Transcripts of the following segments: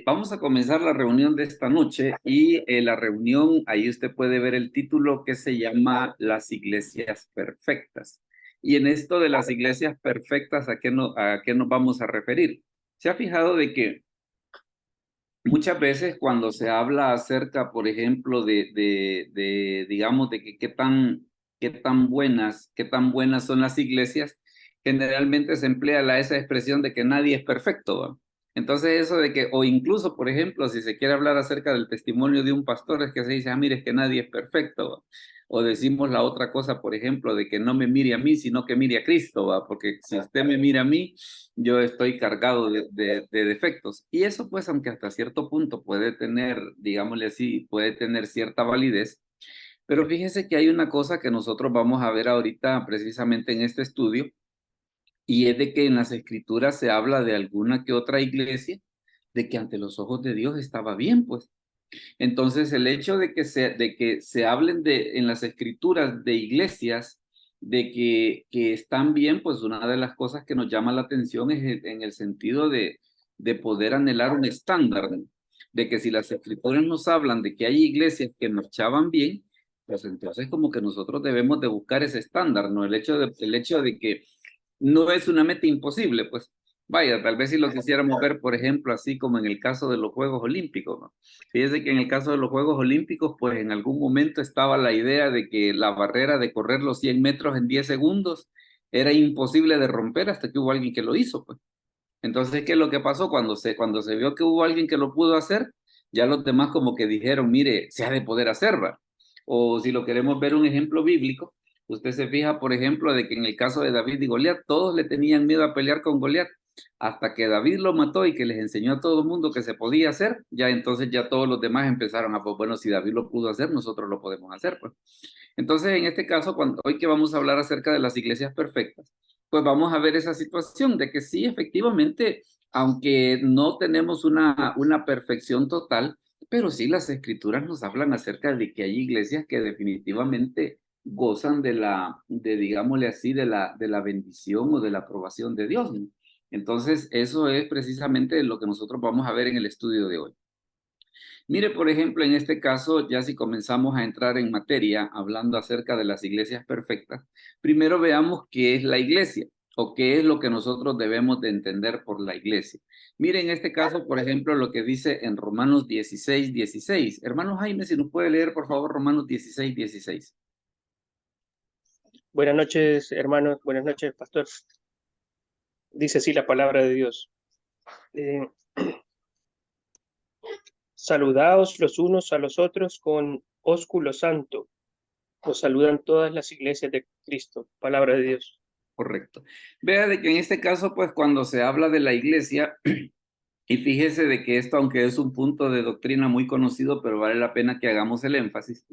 Vamos a comenzar la reunión de esta noche y la reunión, ahí usted puede ver el título que se llama Las iglesias perfectas. Y en esto de las iglesias perfectas, a qué nos vamos a referir? ¿Se ha fijado de que muchas veces cuando se habla acerca, por ejemplo, digamos, de que qué tan buenas son las iglesias, generalmente se emplea esa expresión de que nadie es perfecto, ¿va? Entonces eso de que, o incluso, por ejemplo, si se quiere hablar acerca del testimonio de un pastor, es que se dice, mire, es que nadie es perfecto, ¿va? O decimos la otra cosa, por ejemplo, de que no me mire a mí, sino que mire a Cristo, ¿va? Porque si usted me mira a mí, yo estoy cargado de defectos. Y eso pues, aunque hasta cierto punto puede tener, digámosle así, puede tener cierta validez, pero fíjese que hay una cosa que nosotros vamos a ver ahorita precisamente en este estudio, y es de que en las escrituras se habla de alguna que otra iglesia, de que ante los ojos de Dios estaba bien, pues. Entonces, el hecho de que se hablen en las escrituras de iglesias que están bien, pues una de las cosas que nos llama la atención es en el sentido de poder anhelar un estándar, ¿no? De que si las escrituras nos hablan de que hay iglesias que marchaban bien, pues entonces como que nosotros debemos de buscar ese estándar, ¿no? El hecho de que no es una meta imposible, pues. Vaya, tal vez si lo quisiéramos ver, por ejemplo, así como en el caso de los Juegos Olímpicos, ¿no? Fíjese que en el caso de los Juegos Olímpicos, pues en algún momento estaba la idea de que la barrera de correr los 100 metros en 10 segundos era imposible de romper hasta que hubo alguien que lo hizo, pues. Entonces, ¿qué es lo que pasó? Cuando se vio que hubo alguien que lo pudo hacer, ya los demás como que dijeron, mire, se ha de poder hacer, ¿va? O si lo queremos ver un ejemplo bíblico, usted se fija, por ejemplo, de que en el caso de David y Goliat, todos le tenían miedo a pelear con Goliat, hasta que David lo mató y que les enseñó a todo el mundo que se podía hacer, ya entonces ya todos los demás empezaron a, pues bueno, si David lo pudo hacer, nosotros lo podemos hacer, pues. Entonces, en este caso, hoy que vamos a hablar acerca de las iglesias perfectas, pues vamos a ver esa situación de que sí, efectivamente, aunque no tenemos una perfección total, pero sí las escrituras nos hablan acerca de que hay iglesias que definitivamente gozan digámosle así, de la bendición o de la aprobación de Dios, ¿no? Entonces, eso es precisamente lo que nosotros vamos a ver en el estudio de hoy. Mire, por ejemplo, en este caso, ya si comenzamos a entrar en materia hablando acerca de las iglesias perfectas, primero veamos qué es la iglesia o qué es lo que nosotros debemos de entender por la iglesia. Mire, en este caso, por ejemplo, lo que dice en Romanos 16:16. Hermano Jaime, si nos puede leer, por favor, Romanos 16:16. Buenas noches, hermanos. Buenas noches, pastor. Dice así la palabra de Dios. Eh, Saludaos los unos a los otros con ósculo santo. Os saludan todas las iglesias de Cristo. Palabra de Dios. Correcto. Vea de que en este caso, pues cuando se habla de la iglesia, y fíjese de que esto, aunque es un punto de doctrina muy conocido, pero vale la pena que hagamos el énfasis,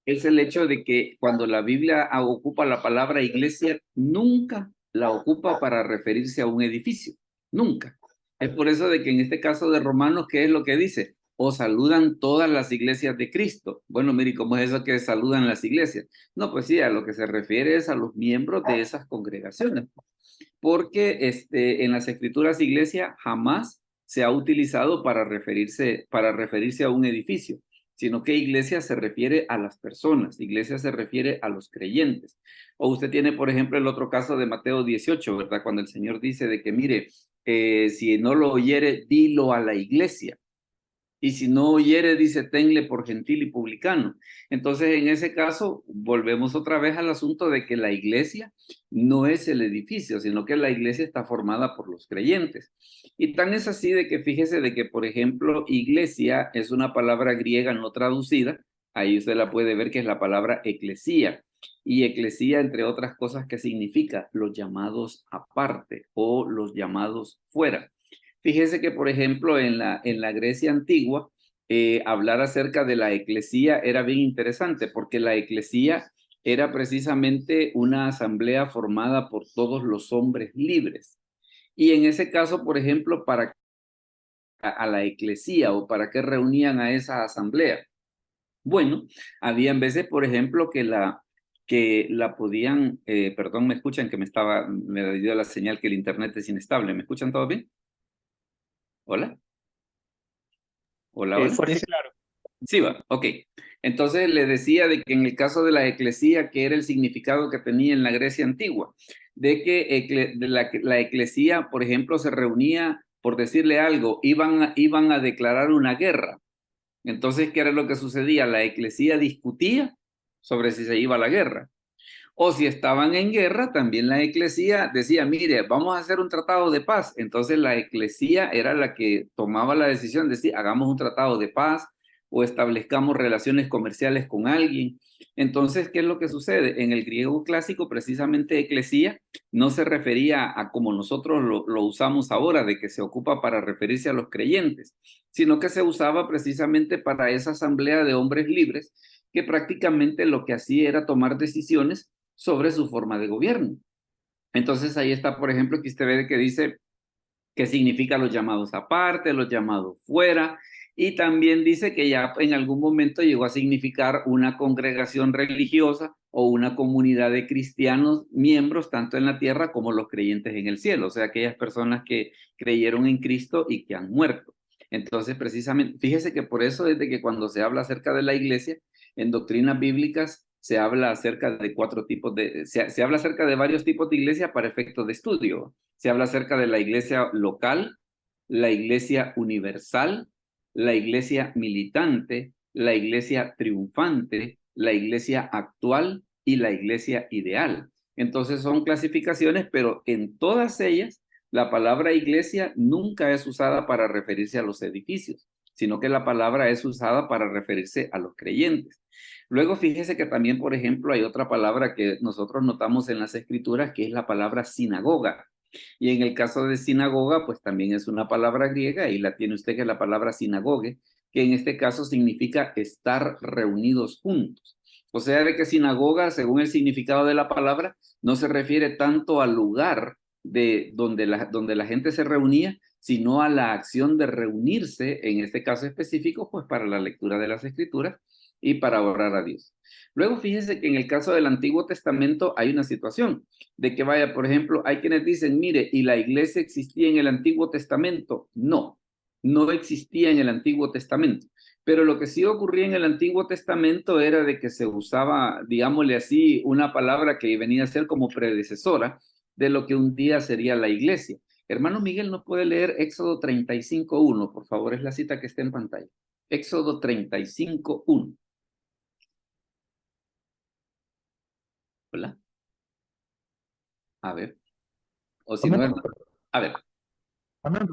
es el hecho de que cuando la Biblia ocupa la palabra iglesia, nunca la ocupa para referirse a un edificio, nunca. Es por eso de que en este caso de Romanos, ¿qué es lo que dice? Os saludan todas las iglesias de Cristo. Bueno, mire, ¿cómo es eso que saludan las iglesias? No, pues sí, a lo que se refiere es a los miembros de esas congregaciones, porque en las escrituras iglesia jamás se ha utilizado para referirse a un edificio, sino que iglesia se refiere a las personas, iglesia se refiere a los creyentes. O usted tiene, por ejemplo, el otro caso de Mateo 18, ¿verdad? Cuando el Señor dice de que, mire, si no lo oyere, dilo a la iglesia. Y si no oyere, dice, tenle por gentil y publicano. Entonces, en ese caso, volvemos otra vez al asunto de que la iglesia no es el edificio, sino que la iglesia está formada por los creyentes. Y tan es así de que fíjese de que, por ejemplo, iglesia es una palabra griega no traducida. Ahí usted la puede ver que es la palabra eclesía. Y eclesía, entre otras cosas, ¿qué significa? Los llamados aparte o los llamados fuera. Fíjese que, por ejemplo, en la Grecia antigua, hablar acerca de la eclesía era bien interesante, porque la eclesía era precisamente una asamblea formada por todos los hombres libres. Y en ese caso, por ejemplo, para a la eclesía o para qué reunían a esa asamblea. Bueno, había en veces, por ejemplo, que la podían, perdón, me escuchan que me dio la señal que el internet es inestable. ¿Me escuchan todo bien? Hola. Hola, hola. Fuerte y claro. Sí, va, ok. Entonces le decía de que en el caso de la eclesía, que era el significado que tenía en la Grecia antigua, de que la eclesía, por ejemplo, se reunía, por decirle algo, iban a declarar una guerra. Entonces, ¿qué era lo que sucedía? La eclesía discutía sobre si se iba a la guerra. O si estaban en guerra, también la eclesía decía, mire, vamos a hacer un tratado de paz. Entonces la eclesía era la que tomaba la decisión de decir, hagamos un tratado de paz o establezcamos relaciones comerciales con alguien. Entonces, ¿qué es lo que sucede? En el griego clásico, precisamente eclesía no se refería a como nosotros lo usamos ahora, de que se ocupa para referirse a los creyentes, sino que se usaba precisamente para esa asamblea de hombres libres que prácticamente lo que hacía era tomar decisiones sobre su forma de gobierno. Entonces ahí está, por ejemplo, que usted ve que dice qué significa los llamados aparte, los llamados fuera, y también dice que ya en algún momento llegó a significar una congregación religiosa o una comunidad de cristianos miembros tanto en la tierra como los creyentes en el cielo, o sea, aquellas personas que creyeron en Cristo y que han muerto. Entonces, precisamente, fíjese que por eso desde que cuando se habla acerca de la iglesia, en doctrinas bíblicas se habla acerca de se habla acerca de varios tipos de iglesia para efectos de estudio. Se habla acerca de la iglesia local, la iglesia universal, la iglesia militante, la iglesia triunfante, la iglesia actual y la iglesia ideal. Entonces son clasificaciones, pero en todas ellas la palabra iglesia nunca es usada para referirse a los edificios, sino que la palabra es usada para referirse a los creyentes. Luego fíjese que también, por ejemplo, hay otra palabra que nosotros notamos en las escrituras, que es la palabra sinagoga. Y en el caso de sinagoga, pues también es una palabra griega y la tiene usted, que es la palabra sinagoge, que en este caso significa estar reunidos juntos. O sea, de que sinagoga, según el significado de la palabra, no se refiere tanto al lugar de donde la gente se reunía, sino a la acción de reunirse, en este caso específico, pues para la lectura de las escrituras y para orar a Dios. Luego fíjese que en el caso del Antiguo Testamento hay una situación de que vaya, por ejemplo, hay quienes dicen, mire, ¿y la iglesia existía en el Antiguo Testamento? No, no existía en el Antiguo Testamento. Pero lo que sí ocurría en el Antiguo Testamento era de que se usaba, digámosle así, una palabra que venía a ser como predecesora de lo que un día sería la iglesia. Hermano Miguel, ¿no puede leer Éxodo 35:1? Por favor, es la cita que está en pantalla. Éxodo 35:1. Hola. A ver. O si no, Amén. a ver. Amén.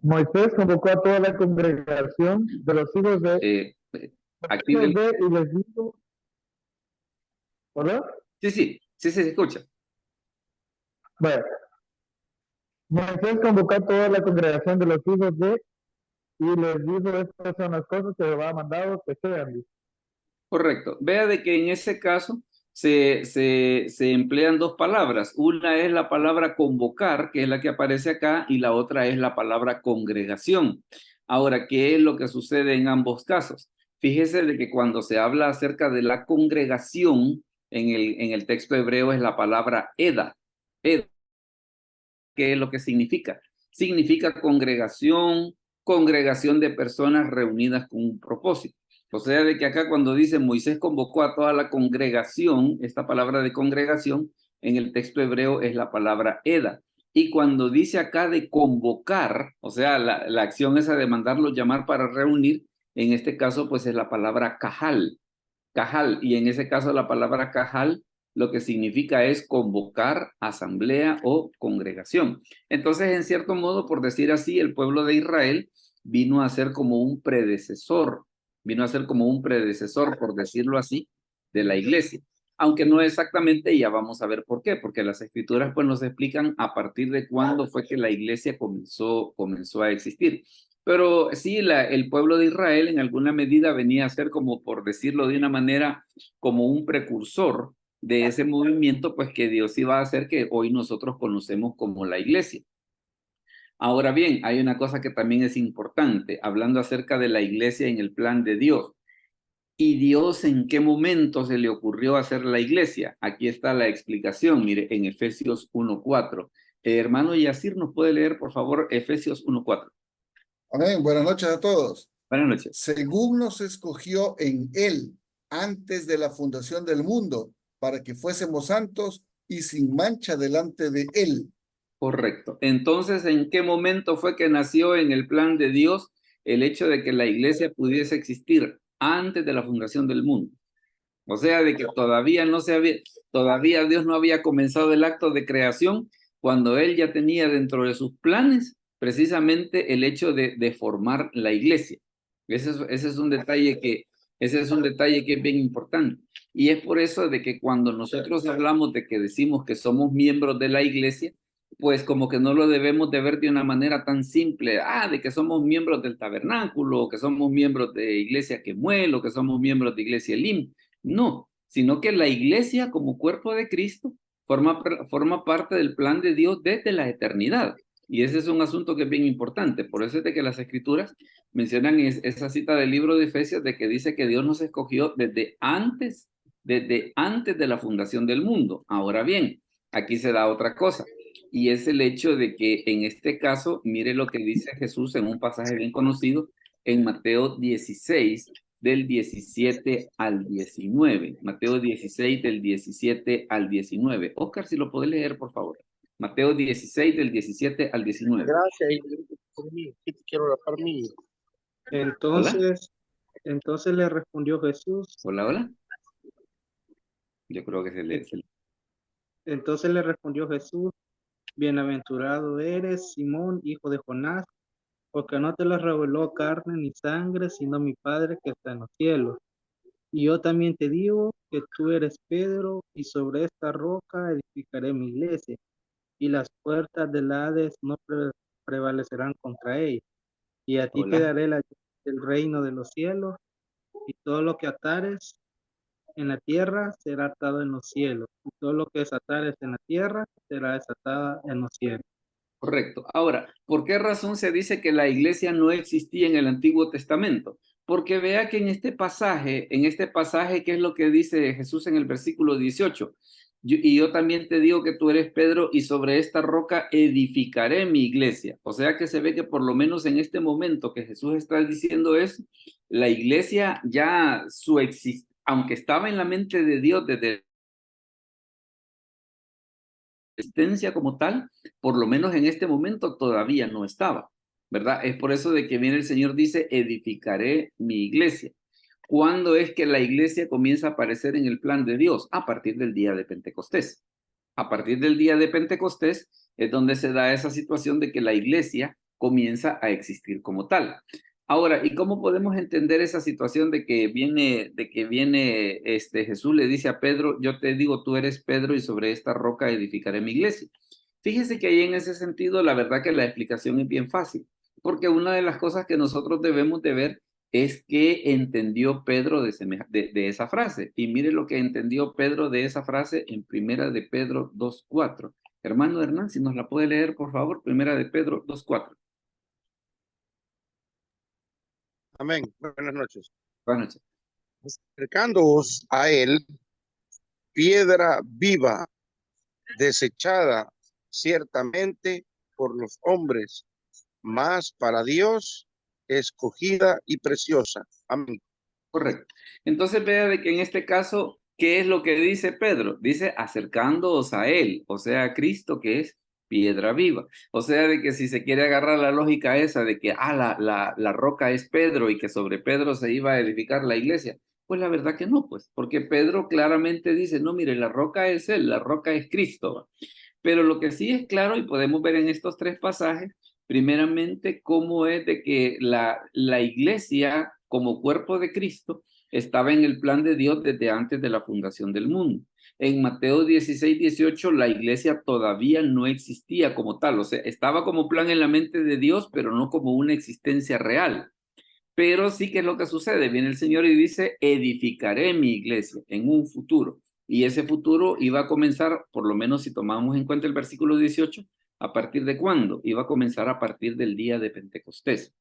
Moisés convocó a toda la congregación de los hijos Eh, y active. les dijo, ¿verdad? Sí, se escucha. Bueno, Moisés convocó a toda la congregación de los hijos y les dijo, estas son las cosas que Jehová ha mandado que sean. Correcto. Vea de que en ese caso se emplean dos palabras. Una es la palabra convocar, que es la que aparece acá, y la otra es la palabra congregación. Ahora, ¿qué es lo que sucede en ambos casos? Fíjese de que cuando se habla acerca de la congregación, en el texto hebreo es la palabra eda. Eda, ¿qué es lo que significa? Significa congregación, congregación de personas reunidas con un propósito. O sea, de que acá cuando dice Moisés convocó a toda la congregación, esta palabra de congregación en el texto hebreo es la palabra eda. Y cuando dice acá de convocar, o sea, la acción esa de mandarlos llamar para reunir, en este caso pues es la palabra cajal. Cajal, y en ese caso la palabra cajal lo que significa es convocar, asamblea o congregación. Entonces, en cierto modo, por decir así, el pueblo de Israel vino a ser como un predecesor, por decirlo así, de la iglesia. Aunque no exactamente, ya vamos a ver por qué, porque las escrituras pues nos explican a partir de cuándo fue que la iglesia comenzó a existir. Pero sí, el pueblo de Israel en alguna medida venía a ser como, por decirlo de una manera, como un precursor de ese movimiento, pues que Dios iba a hacer que hoy nosotros conocemos como la iglesia. Ahora bien, hay una cosa que también es importante, hablando acerca de la iglesia en el plan de Dios. ¿Y Dios en qué momento se le ocurrió hacer la iglesia? Aquí está la explicación, mire, en Efesios 1:4. Hermano Yacir, ¿nos puede leer, por favor, Efesios 1:4? Amén. Buenas noches a todos. Buenas noches. según nos escogió en él antes de la fundación del mundo, para que fuésemos santos y sin mancha delante de él. Correcto. Entonces, ¿en qué momento fue que nació en el plan de Dios el hecho de que la iglesia pudiese existir? Antes de la fundación del mundo. O sea, de que todavía todavía Dios no había comenzado el acto de creación cuando Él ya tenía dentro de sus planes precisamente el hecho de formar la iglesia. Ese es un detalle ese es un detalle que es bien importante. Y es por eso de que cuando nosotros hablamos de que decimos que somos miembros de la iglesia, pues como que no lo debemos de ver de una manera tan simple, de que somos miembros del tabernáculo, o que somos miembros de Iglesia Quemuel, o que somos miembros de Iglesia Elim. No, sino que la iglesia como cuerpo de Cristo forma parte del plan de Dios desde la eternidad. Y ese es un asunto que es bien importante. Por eso es de que las escrituras mencionan esa cita del libro de Efesios de que dice que Dios nos escogió desde antes de la fundación del mundo. Ahora bien, aquí se da otra cosa. Y es el hecho de que en este caso, mire lo que dice Jesús en un pasaje bien conocido en Mateo 16, del 17 al 19. Mateo 16, del 17 al 19. Oscar, si lo puede leer, por favor. Mateo 16, del 17 al 19. Gracias, por mí. Quiero orar por mí. Entonces le respondió Jesús. Hola, hola. Yo creo que Entonces le respondió Jesús: bienaventurado eres, Simón, hijo de Jonás, porque no te lo reveló carne ni sangre, sino mi Padre que está en los cielos. Y yo también te digo que tú eres Pedro, y sobre esta roca edificaré mi iglesia, y las puertas del Hades no prevalecerán contra ella. Y a ti te daré la llave del reino de los cielos, y todo lo que atares en la tierra será atado en los cielos, y todo lo que desatares en la tierra será desatada en los cielos. Correcto. Ahora, ¿por qué razón se dice que la iglesia no existía en el Antiguo Testamento? Porque vea que en este pasaje, ¿qué es lo que dice Jesús en el versículo 18? Yo también te digo que tú eres Pedro y sobre esta roca edificaré mi iglesia. O sea que se ve que por lo menos en este momento que Jesús está diciendo eso, la iglesia ya aunque estaba en la mente de Dios desde existencia como tal, por lo menos en este momento todavía no estaba, ¿verdad? Es por eso de que viene el Señor dice, edificaré mi iglesia. ¿Cuándo es que la iglesia comienza a aparecer en el plan de Dios? A partir del día de Pentecostés. A partir del día de Pentecostés es donde se da esa situación de que la iglesia comienza a existir como tal. Ahora, ¿y cómo podemos entender esa situación de que viene Jesús le dice a Pedro, yo te digo, tú eres Pedro y sobre esta roca edificaré mi iglesia? Fíjese que ahí en ese sentido, la verdad que la explicación es bien fácil, porque una de las cosas que nosotros debemos de ver es que entendió Pedro de esa frase. Y mire lo que entendió Pedro de esa frase en Primera de Pedro 2:4. Hermano Hernán, si nos la puede leer, por favor, Primera de Pedro 2:4. Amén. Buenas noches. Buenas noches. Acercándoos a él, piedra viva, desechada ciertamente por los hombres, mas para Dios escogida y preciosa. Amén. Correcto. Entonces vea de que en este caso, ¿qué es lo que dice Pedro? Dice acercándoos a él, o sea, a Cristo, que es piedra viva. O sea, de que si se quiere agarrar la lógica esa de que la roca es Pedro y que sobre Pedro se iba a edificar la iglesia, pues la verdad que no, pues, porque Pedro claramente dice, no, mire, la roca es él, la roca es Cristo. Pero lo que sí es claro, y podemos ver en estos tres pasajes, primeramente, cómo es de que la iglesia como cuerpo de Cristo estaba en el plan de Dios desde antes de la fundación del mundo. En Mateo 16:18, la iglesia todavía no existía como tal, o sea, estaba como plan en la mente de Dios, pero no como una existencia real. Pero sí que es lo que sucede, viene el Señor y dice, edificaré mi iglesia en un futuro. Y ese futuro iba a comenzar, por lo menos si tomamos en cuenta el versículo 18, ¿a partir de cuándo? Iba a comenzar a partir del día de Pentecostés.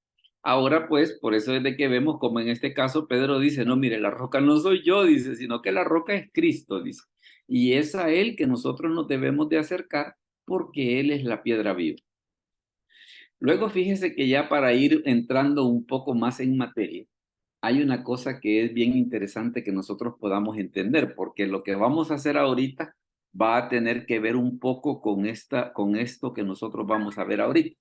Ahora pues, por eso es de que vemos como en este caso Pedro dice, no, mire, la roca no soy yo, dice, sino que la roca es Cristo, dice. Y es a él que nosotros nos debemos de acercar porque él es la piedra viva. Luego fíjese que ya para ir entrando un poco más en materia, hay una cosa que es bien interesante que nosotros podamos entender, porque lo que vamos a hacer ahorita va a tener que ver un poco con esto que nosotros vamos a ver ahorita.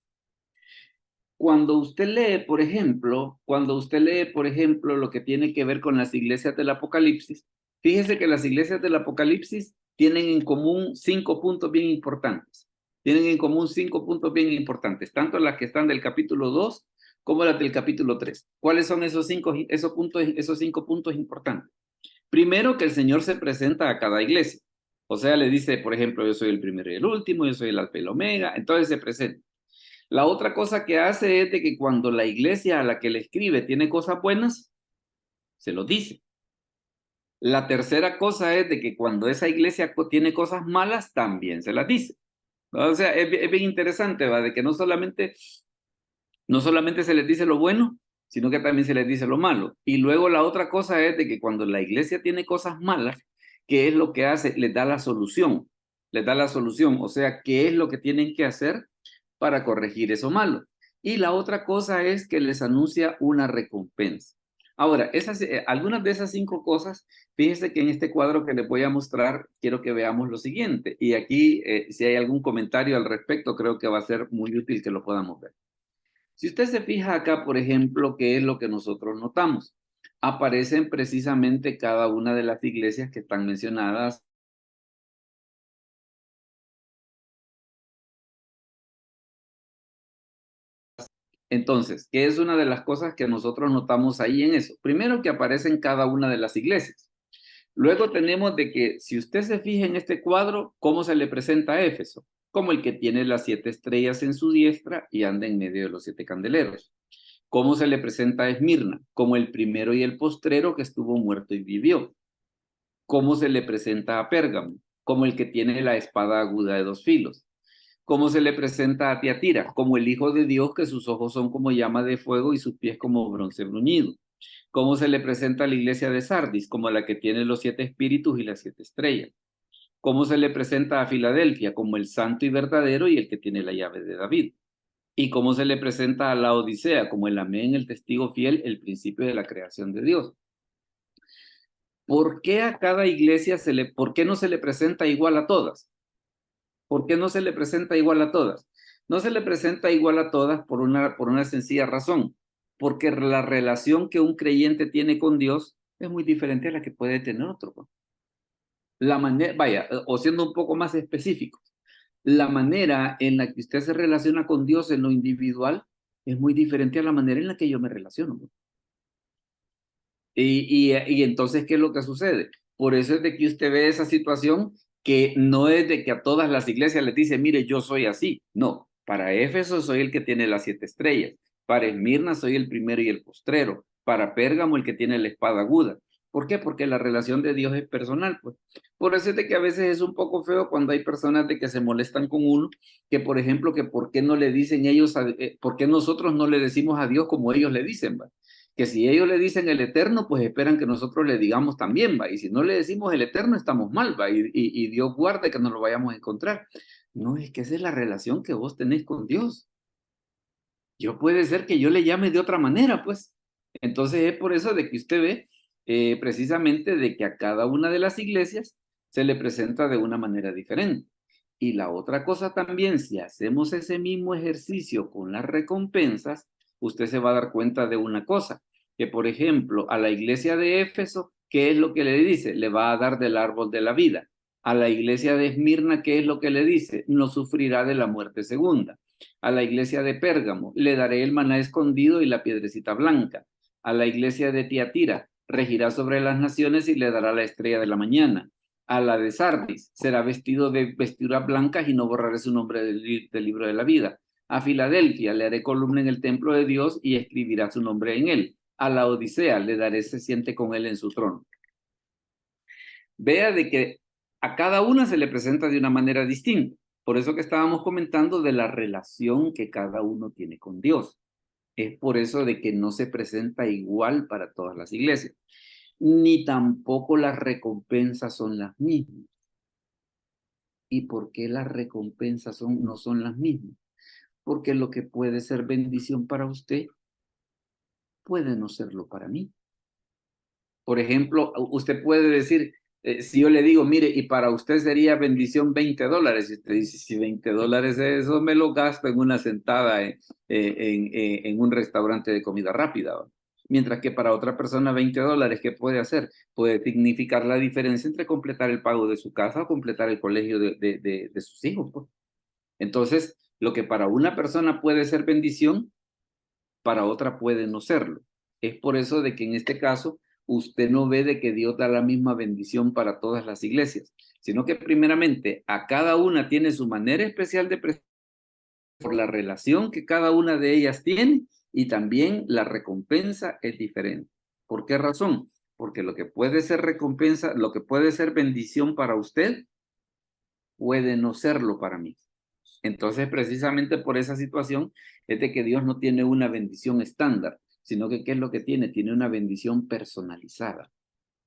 Cuando usted lee, por ejemplo, lo que tiene que ver con las iglesias del Apocalipsis, fíjese que las iglesias del Apocalipsis tienen en común 5 puntos bien importantes. Tienen en común 5 puntos bien importantes, tanto las que están del capítulo 2 como las del capítulo 3. ¿Cuáles son esos 5 puntos importantes? Primero, que el Señor se presenta a cada iglesia. O sea, le dice, por ejemplo, yo soy el primero y el último, yo soy el alfa y el omega, entonces se presenta. La otra cosa que hace es de que cuando la iglesia a la que le escribe tiene cosas buenas, se lo dice. La tercera cosa es de que cuando esa iglesia tiene cosas malas, también se las dice. O sea, es bien interesante, ¿va? De que no solamente se les dice lo bueno, sino que también se les dice lo malo. Y luego la otra cosa es de que cuando la iglesia tiene cosas malas, ¿qué es lo que hace? Les da la solución. Les da la solución. O sea, ¿qué es lo que tienen que hacer para corregir eso malo? Y la otra cosa es que les anuncia una recompensa. Ahora, algunas de esas 5 cosas, fíjense que en este cuadro que les voy a mostrar, quiero que veamos lo siguiente. Y aquí, si hay algún comentario al respecto, creo que va a ser muy útil que lo podamos ver. Si usted se fija acá, por ejemplo, ¿qué es lo que nosotros notamos? Aparecen precisamente cada una de las iglesias que están mencionadas. Entonces, ¿qué es una de las cosas que nosotros notamos ahí en eso? Primero, que aparecen cada una de las iglesias. Luego tenemos de que, si usted se fija en este cuadro, ¿cómo se le presenta a Éfeso? Como el que tiene las 7 estrellas en su diestra y anda en medio de los 7 candeleros. ¿Cómo se le presenta a Esmirna? Como el primero y el postrero que estuvo muerto y vivió. ¿Cómo se le presenta a Pérgamo? Como el que tiene la espada aguda de 2 filos. ¿Cómo se le presenta a Tiatira? Como el Hijo de Dios, que sus ojos son como llama de fuego y sus pies como bronce bruñido. ¿Cómo se le presenta a la iglesia de Sardis? Como la que tiene los 7 espíritus y las 7 estrellas. ¿Cómo se le presenta a Filadelfia? Como el santo y verdadero y el que tiene la llave de David. ¿Y cómo se le presenta a la Odisea? Como el amén, el testigo fiel, el principio de la creación de Dios. ¿Por qué a cada iglesia por qué no se le presenta igual a todas? ¿Por qué no se le presenta igual a todas? No se le presenta igual a todas por una sencilla razón, porque la relación que un creyente tiene con Dios es muy diferente a la que puede tener otro. La manera, vaya, o siendo un poco más específico, la manera en la que usted se relaciona con Dios en lo individual es muy diferente a la manera en la que yo me relaciono. Y entonces, ¿qué es lo que sucede? Por eso es de que usted ve esa situación que no es de que a todas las iglesias les dice, mire, yo soy así. No, para Éfeso soy el que tiene las 7 estrellas. Para Esmirna soy el primero y el postrero. Para Pérgamo el que tiene la espada aguda. ¿Por qué? Porque la relación de Dios es personal, pues. Por eso es de que a veces es un poco feo cuando hay personas de que se molestan con uno, que por ejemplo, que por qué no le dicen ellos, por qué nosotros no le decimos a Dios como ellos le dicen, ¿va? Que si ellos le dicen el eterno, pues esperan que nosotros le digamos también, va. Y si no le decimos el eterno, estamos mal, va. Y Dios guarde que nos lo vayamos a encontrar. No, es que esa es la relación que vos tenés con Dios. Yo puede ser que yo le llame de otra manera, pues. Entonces es por eso de que usted ve precisamente de que a cada una de las iglesias se le presenta de una manera diferente. Y la otra cosa también, si hacemos ese mismo ejercicio con las recompensas, usted se va a dar cuenta de una cosa, que por ejemplo a la iglesia de Éfeso, ¿qué es lo que le dice? Le va a dar del árbol de la vida. A la iglesia de Esmirna, ¿qué es lo que le dice? No sufrirá de la muerte segunda. A la iglesia de Pérgamo, le daré el maná escondido y la piedrecita blanca. A la iglesia de Tiatira, regirá sobre las naciones y le dará la estrella de la mañana. A la de Sardis, será vestido de vestiduras blancas y no borraré su nombre del libro de la vida. A Filadelfia, le haré columna en el templo de Dios y escribirá su nombre en él. A la Odisea, le daré se siente con él en su trono. Vea de que a cada una se le presenta de una manera distinta. Por eso que estábamos comentando de la relación que cada uno tiene con Dios. Es por eso de que no se presenta igual para todas las iglesias. Ni tampoco las recompensas son las mismas. ¿Y por qué las recompensas no son las mismas? Porque lo que puede ser bendición para usted puede no serlo para mí. Por ejemplo, usted puede decir, si yo le digo, mire, y para usted sería bendición $20, y usted dice, si $20 eso me lo gasto en una sentada en un restaurante de comida rápida, ¿va? Mientras que para otra persona $20, ¿qué puede hacer? Puede significar la diferencia entre completar el pago de su casa o completar el colegio de sus hijos, pues. Entonces, lo que para una persona puede ser bendición, para otra puede no serlo. Es por eso de que en este caso usted no ve de que Dios da la misma bendición para todas las iglesias, sino que primeramente a cada una tiene su manera especial de prestar por la relación que cada una de ellas tiene, y también la recompensa es diferente. ¿Por qué razón? Porque lo que puede ser recompensa, lo que puede ser bendición para usted, puede no serlo para mí. Entonces, precisamente por esa situación es de que Dios no tiene una bendición estándar, sino que ¿qué es lo que tiene? Tiene una bendición personalizada,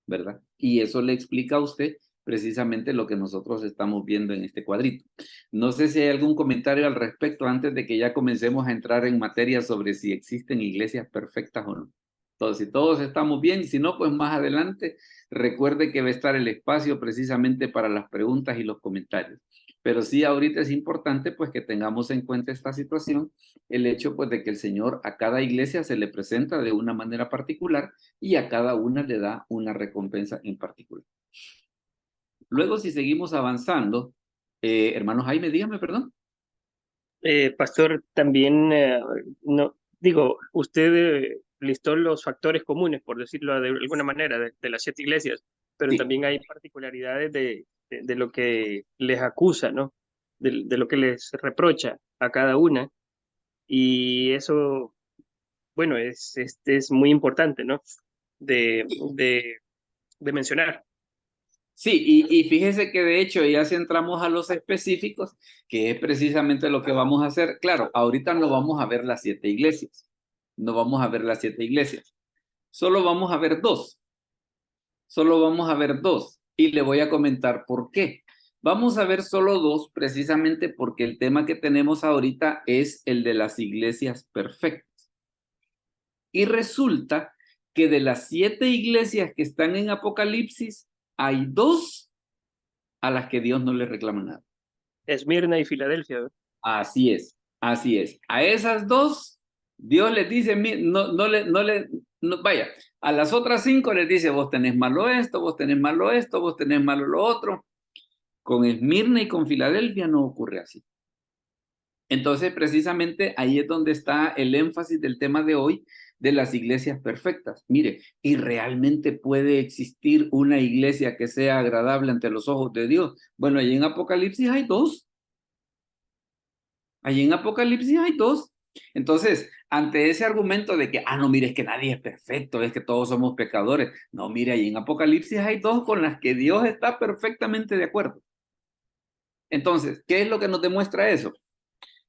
¿verdad? Y eso le explica a usted precisamente lo que nosotros estamos viendo en este cuadrito. No sé si hay algún comentario al respecto antes de que ya comencemos a entrar en materia sobre si existen iglesias perfectas o no. Entonces, si todos estamos bien, si no, pues más adelante recuerde que va a estar el espacio precisamente para las preguntas y los comentarios. Pero sí, ahorita es importante pues que tengamos en cuenta esta situación, el hecho pues de que el Señor a cada iglesia se le presenta de una manera particular y a cada una le da una recompensa en particular. Luego, si seguimos avanzando, hermano Jaime, dígame, perdón. Pastor, también, no, digo, usted listó los factores comunes, por decirlo de alguna manera, de las 7 iglesias, pero Sí. también hay particularidades de lo que les acusa, ¿no? De lo que les reprocha a cada una, y eso, bueno, es muy importante, ¿no? De, de, de mencionar. Sí, y fíjese que de hecho ya si entramos a los específicos, que es precisamente lo que vamos a hacer. Claro, ahorita no vamos a ver las 7 iglesias, no vamos a ver las 7 iglesias, solo vamos a ver 2, solo vamos a ver 2, y le voy a comentar por qué. Vamos a ver solo 2 precisamente porque el tema que tenemos ahorita es el de las iglesias perfectas. Y resulta que de las 7 iglesias que están en Apocalipsis, hay 2 a las que Dios no le reclama nada. Esmirna y Filadelfia, ¿no? Así es, así es. A esas 2, Dios les dice, vaya, a las otras 5 les dice, vos tenés malo esto, vos tenés malo esto, vos tenés malo lo otro. Con Esmirna y con Filadelfia no ocurre así. Entonces, precisamente ahí es donde está el énfasis del tema de hoy, de las iglesias perfectas. Mire, ¿y realmente puede existir una iglesia que sea agradable ante los ojos de Dios? Bueno, ahí en Apocalipsis hay 2. Ahí en Apocalipsis hay 2. Entonces, ante ese argumento de que, no, mire, es que nadie es perfecto, es que todos somos pecadores. No, mire, ahí en Apocalipsis hay 2 con las que Dios está perfectamente de acuerdo. Entonces, ¿qué es lo que nos demuestra eso?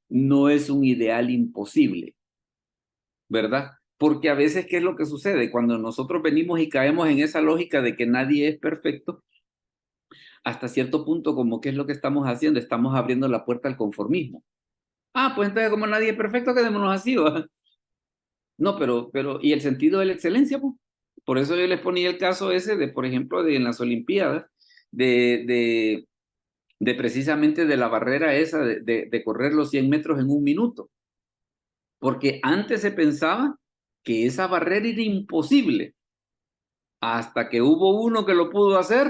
No es un ideal imposible, ¿verdad? Porque a veces, ¿qué es lo que sucede? Cuando nosotros venimos y caemos en esa lógica de que nadie es perfecto, hasta cierto punto, como ¿qué es lo que estamos haciendo? Estamos abriendo la puerta al conformismo. Pues entonces como nadie es perfecto, quedémonos así, ¿va? No, pero, ¿y el sentido de la excelencia? Pues? Por eso yo les ponía el caso ese de, por ejemplo, de en las Olimpiadas, de precisamente de la barrera esa de correr los 100 metros en 1 minuto. Porque antes se pensaba que esa barrera era imposible, hasta que hubo uno que lo pudo hacer.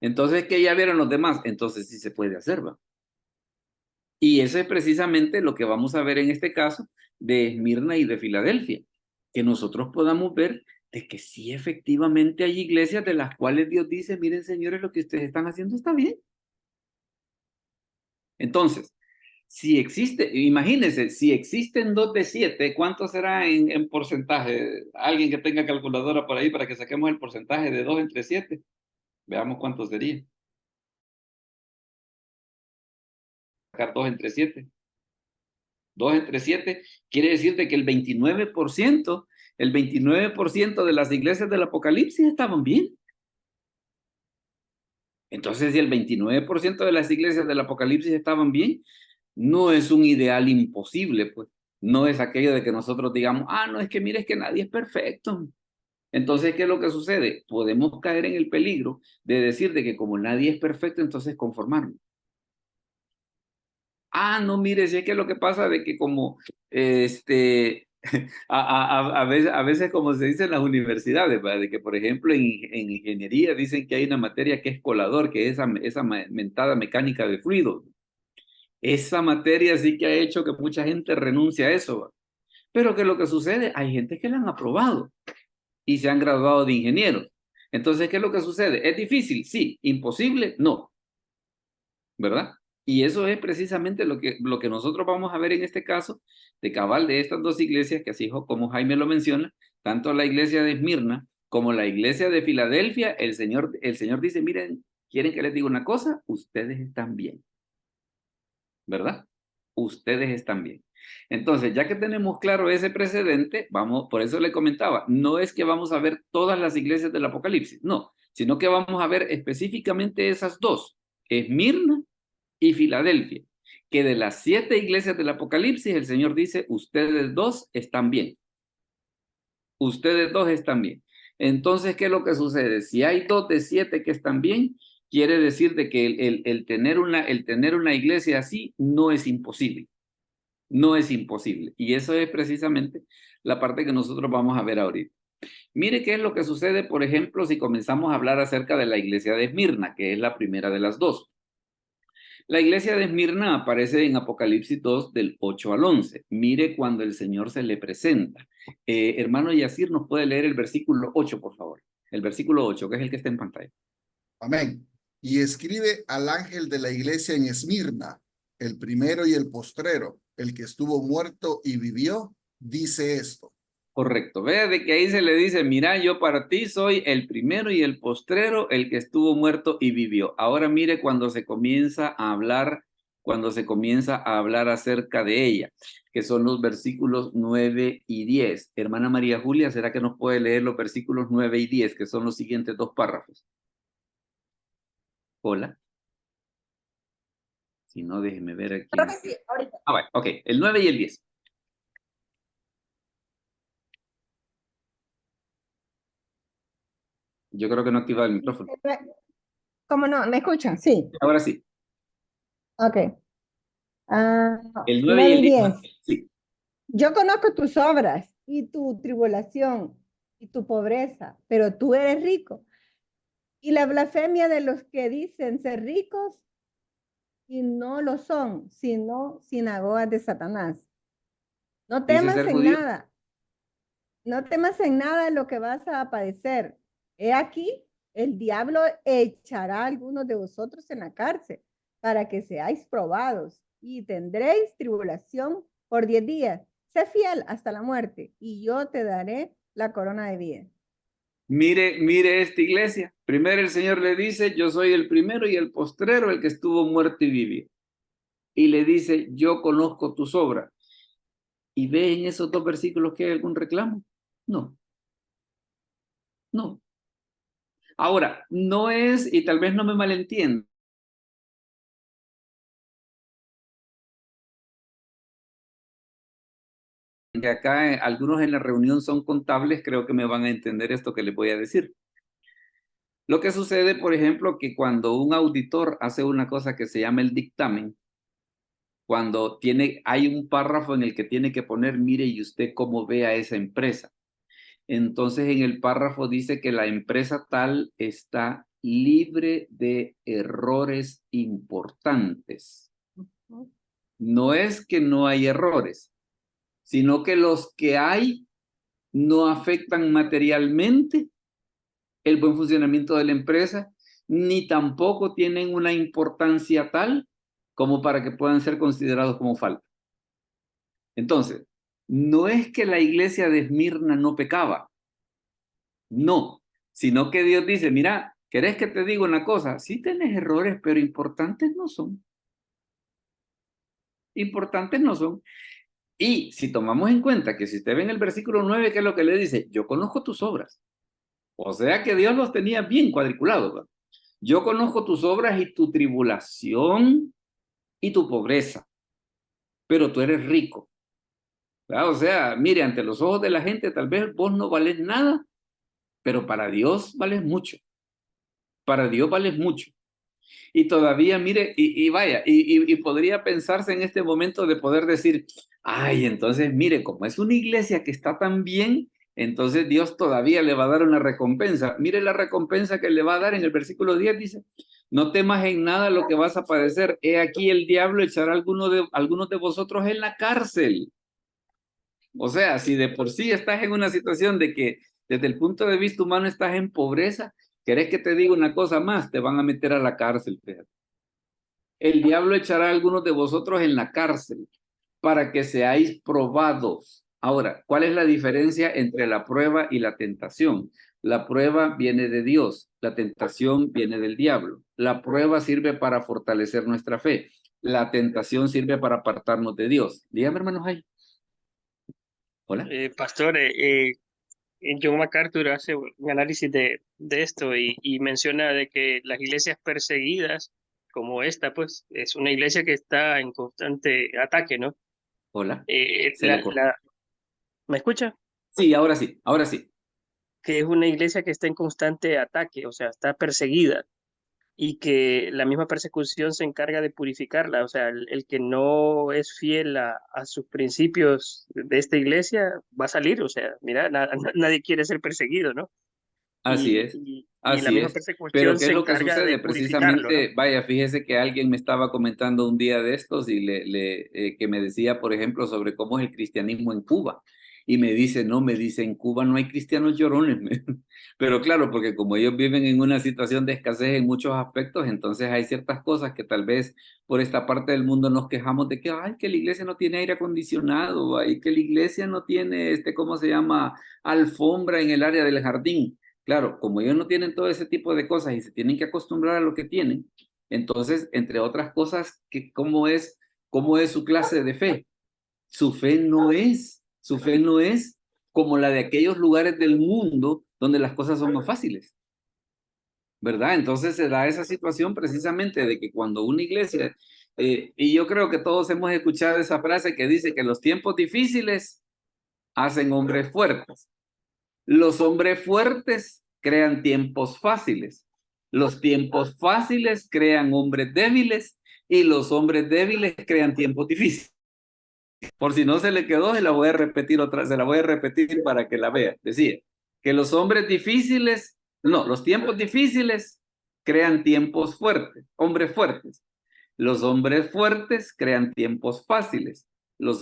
Entonces, que ya vieron los demás, entonces sí se puede hacer, ¿va? Y eso es precisamente lo que vamos a ver en este caso de Esmirna y de Filadelfia, que nosotros podamos ver de que sí efectivamente hay iglesias de las cuales Dios dice, miren señores, lo que ustedes están haciendo está bien. Entonces, si existe, imagínense, si existen 2 de 7, ¿cuánto será en porcentaje? Alguien que tenga calculadora por ahí para que saquemos el porcentaje de 2 entre 7. Veamos cuánto sería. Sacar 2 entre 7. 2 entre 7 quiere decir de que el 29% de las iglesias del Apocalipsis estaban bien. Entonces, si el 29% de las iglesias del Apocalipsis estaban bien, No es un ideal imposible, pues. No es aquello de que nosotros digamos, no, es que mire, es que nadie es perfecto. Entonces, ¿qué es lo que sucede? Podemos caer en el peligro de decir de que como nadie es perfecto, entonces conformarnos. No, mire, si es que lo que pasa de que como, a veces como se dice en las universidades, ¿verdad? De que por ejemplo en ingeniería dicen que hay una materia que es colador, que es esa mentada mecánica de fluidos. Esa materia sí que ha hecho que mucha gente renuncie a eso, ¿verdad? Pero ¿qué es lo que sucede? Hay gente que la han aprobado y se han graduado de ingenieros. Entonces, ¿qué es lo que sucede? ¿Es difícil? Sí. ¿Imposible? No. ¿Verdad? Y eso es precisamente lo que nosotros vamos a ver en este caso de cabal de estas dos iglesias, que así como Jaime lo menciona, tanto la iglesia de Esmirna como la iglesia de Filadelfia, el Señor dice, miren, ¿quieren que les diga una cosa? Ustedes están bien. ¿Verdad? Ustedes están bien. Entonces, ya que tenemos claro ese precedente, por eso le comentaba, no es que vamos a ver todas las iglesias del Apocalipsis, no, sino que vamos a ver específicamente esas dos, Esmirna y Filadelfia, que de las 7 iglesias del Apocalipsis, el Señor dice, ustedes dos están bien. Ustedes dos están bien. Entonces, ¿qué es lo que sucede? Si hay 2 de 7 que están bien, quiere decir de que el tener una iglesia así no es imposible. No es imposible. Y eso es precisamente la parte que nosotros vamos a ver ahorita. Mire qué es lo que sucede, por ejemplo, si comenzamos a hablar acerca de la iglesia de Esmirna, que es la primera de las dos. La iglesia de Esmirna aparece en Apocalipsis 2 del 8 al 11. Mire cuando el Señor se le presenta. Hermano Yacir, ¿nos puede leer el versículo 8, por favor? El versículo 8, que es el que está en pantalla. Amén. Y escribe al ángel de la iglesia en Esmirna, el primero y el postrero, el que estuvo muerto y vivió, dice esto. Correcto. Vea de que ahí se le dice, mira, yo para ti soy el primero y el postrero, el que estuvo muerto y vivió. Ahora mire cuando se comienza a hablar acerca de ella, que son los versículos 9 y 10. Hermana María Julia, ¿será que nos puede leer los versículos 9 y 10, que son los siguientes 2 párrafos? Hola. Si no, déjeme ver aquí. Creo que sí, ahorita. Bueno, ok, el 9 y el 10. Yo creo que no activa el micrófono. ¿Cómo no? ¿Me escuchan? Sí. Ahora sí. Ok. El 9 y el 10. Sí. Yo conozco tus obras y tu tribulación y tu pobreza, pero tú eres rico. Y la blasfemia de los que dicen ser ricos y no lo son, sino sinagogas de Satanás. No temas en nada. No temas en nada lo que vas a padecer. He aquí, el diablo echará a algunos de vosotros en la cárcel para que seáis probados y tendréis tribulación por 10 días. Sé fiel hasta la muerte y yo te daré la corona de vida. Mire esta iglesia. Primero el Señor le dice, yo soy el primero y el postrero, el que estuvo muerto y vivió. Y le dice, yo conozco tus obras. ¿Y ve en esos 2 versículos que hay algún reclamo? No. No. Ahora, no es, y tal vez no me malentienda, que acá algunos en la reunión son contables, creo que me van a entender esto que les voy a decir. Lo que sucede, por ejemplo, que cuando un auditor hace una cosa que se llama el dictamen, cuando hay un párrafo en el que tiene que poner, mire, y usted cómo ve a esa empresa. Entonces, en el párrafo dice que la empresa tal está libre de errores importantes. No es que no hay errores, sino que los que hay no afectan materialmente el buen funcionamiento de la empresa, ni tampoco tienen una importancia tal como para que puedan ser considerados como falta. Entonces, no es que la iglesia de Esmirna no pecaba, no, sino que Dios dice, mira, ¿querés que te diga una cosa? Sí tenés errores, pero importantes no son. Importantes no son. Y si tomamos en cuenta que si usted ve en el versículo 9, ¿qué es lo que le dice? Yo conozco tus obras. O sea que Dios los tenía bien cuadriculados, ¿verdad? Yo conozco tus obras y tu tribulación y tu pobreza. pero tú eres rico. ¿Verdad? O sea, mire, ante los ojos de la gente tal vez vos no vales nada, pero para Dios vales mucho. Para Dios vales mucho. Y todavía, mire, y vaya, y podría pensarse en este momento de poder decir, ay, entonces, mire, como es una iglesia que está tan bien, entonces Dios todavía le va a dar una recompensa. Mire la recompensa que le va a dar en el versículo 10, dice, no temas en nada lo que vas a padecer. He aquí el diablo echará a algunos de vosotros en la cárcel. O sea, si de por sí estás en una situación de que desde el punto de vista humano estás en pobreza, ¿querés que te diga una cosa más? Te van a meter a la cárcel, fíjate. El diablo echará a algunos de vosotros en la cárcel para que seáis probados. Ahora, ¿cuál es la diferencia entre la prueba y la tentación? La prueba viene de Dios, la tentación viene del diablo. La prueba sirve para fortalecer nuestra fe. La tentación sirve para apartarnos de Dios. Dígame, hermanos, ahí. Hola. Pastor, John MacArthur hace un análisis de esto y menciona de que las iglesias perseguidas, como esta, pues, es una iglesia que está en constante ataque, ¿no? Hola. ¿Me escucha? Sí, ahora sí, ahora sí. Que es una iglesia que está en constante ataque, o sea, está perseguida y que la misma persecución se encarga de purificarla, o sea, el que no es fiel a sus principios de esta iglesia va a salir, o sea, mira, nadie quiere ser perseguido, ¿no? Así es, Y la así misma es. Pero persecución ¿qué es se lo que encarga de sucede? purificarlo, ¿no? Precisamente, vaya, fíjese que alguien me estaba comentando un día de estos y que me decía, por ejemplo, sobre cómo es el cristianismo en Cuba. Y me dice, no, me dice, en Cuba no hay cristianos llorones. Pero claro, porque como ellos viven en una situación de escasez en muchos aspectos, entonces hay ciertas cosas que tal vez por esta parte del mundo nos quejamos de que, ay, que la iglesia no tiene aire acondicionado, ay, que la iglesia no tiene, ¿cómo se llama? Alfombra en el área del jardín. Claro, como ellos no tienen todo ese tipo de cosas y se tienen que acostumbrar a lo que tienen, entonces, entre otras cosas, ¿cómo es su clase de fe? Su fe no es como la de aquellos lugares del mundo donde las cosas son más fáciles, ¿verdad? Entonces se da esa situación precisamente de que cuando una iglesia, y yo creo que todos hemos escuchado esa frase que dice que los tiempos difíciles hacen hombres fuertes. Los hombres fuertes crean tiempos fáciles. Los tiempos fáciles crean hombres débiles y los hombres débiles crean tiempos difíciles. Por si no se le quedó, se la voy a repetir para que la vea. Decía que los tiempos difíciles crean tiempos fuertes, hombres fuertes. Los hombres fuertes crean tiempos fáciles. Los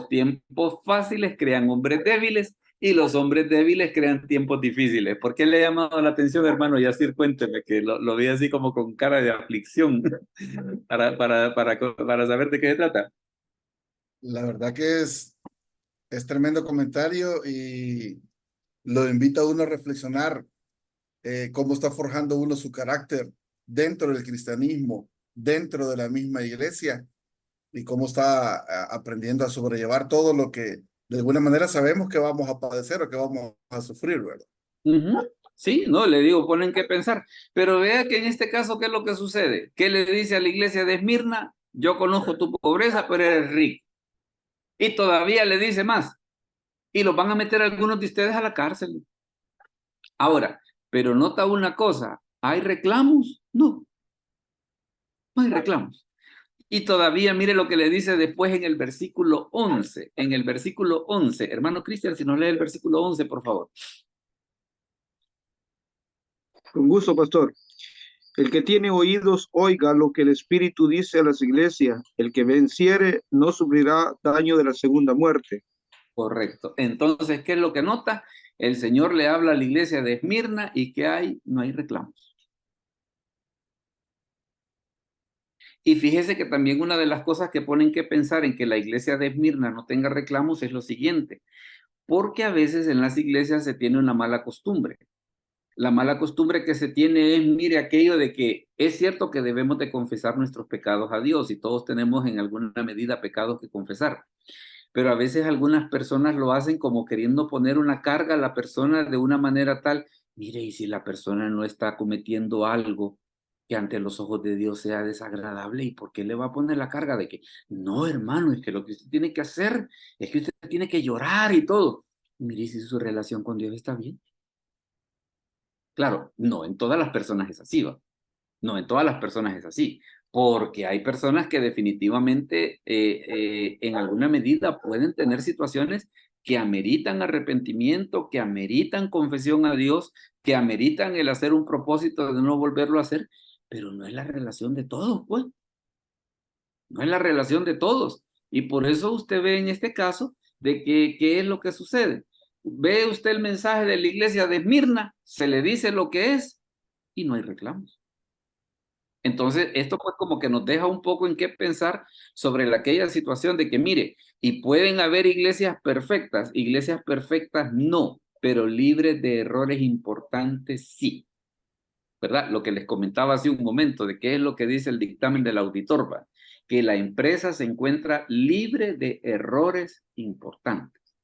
tiempos fáciles crean hombres débiles y los hombres débiles crean tiempos difíciles. ¿Por qué le ha llamado la atención, hermano Yacir? Cuénteme, que lo vi así como con cara de aflicción para saber de qué se trata. La verdad que es tremendo comentario y lo invita a uno a reflexionar cómo está forjando uno su carácter dentro del cristianismo, dentro de la misma iglesia y cómo está aprendiendo a sobrellevar todo lo que de alguna manera sabemos que vamos a padecer o que vamos a sufrir, ¿verdad? Sí, no, le digo, ponen que pensar. Pero vea que en este caso, ¿qué es lo que sucede? ¿Qué le dice a la iglesia de Esmirna? Yo conozco tu pobreza, pero eres rico. Y todavía le dice más. Y los van a meter algunos de ustedes a la cárcel. Ahora, pero nota una cosa, ¿hay reclamos? No, no hay reclamos. Y todavía mire lo que le dice después en el versículo 11. En el versículo 11, hermano Cristian, si nos lee el versículo 11, por favor. Con gusto, pastor. El que tiene oídos, oiga lo que el Espíritu dice a las iglesias. El que venciere no sufrirá daño de la segunda muerte. Correcto. Entonces, ¿qué es lo que nota? El Señor le habla a la iglesia de Esmirna y ¿qué hay? No hay reclamos. Y fíjese que también una de las cosas que ponen que pensar en que la iglesia de Esmirna no tenga reclamos es lo siguiente, porque a veces en las iglesias se tiene una mala costumbre. La mala costumbre que se tiene es, mire, aquello de que es cierto que debemos de confesar nuestros pecados a Dios y todos tenemos en alguna medida pecados que confesar. Pero a veces algunas personas lo hacen como queriendo poner una carga a la persona de una manera tal, mire, y si la persona no está cometiendo algo que ante los ojos de Dios sea desagradable? ¿Y por qué le va a poner la carga de que, no, hermano, es que lo que usted tiene que hacer es que usted tiene que llorar y todo? Mire si su relación con Dios está bien. Claro, no en todas las personas es así, ¿va? No en todas las personas es así, porque hay personas que definitivamente en alguna medida pueden tener situaciones que ameritan arrepentimiento, que ameritan confesión a Dios, que ameritan el hacer un propósito de no volverlo a hacer, pero no es la relación de todos, pues. No es la relación de todos. Y por eso usted ve en este caso de que, ¿qué es lo que sucede? Ve usted el mensaje de la iglesia de Esmirna, se le dice lo que es y no hay reclamos. Entonces, esto pues como que nos deja un poco en qué pensar sobre aquella situación de que, mire, y pueden haber iglesias perfectas no, pero libres de errores importantes sí. ¿Verdad? Lo que les comentaba hace un momento, de qué es lo que dice el dictamen del auditor, ¿va? Que la empresa se encuentra libre de errores importantes.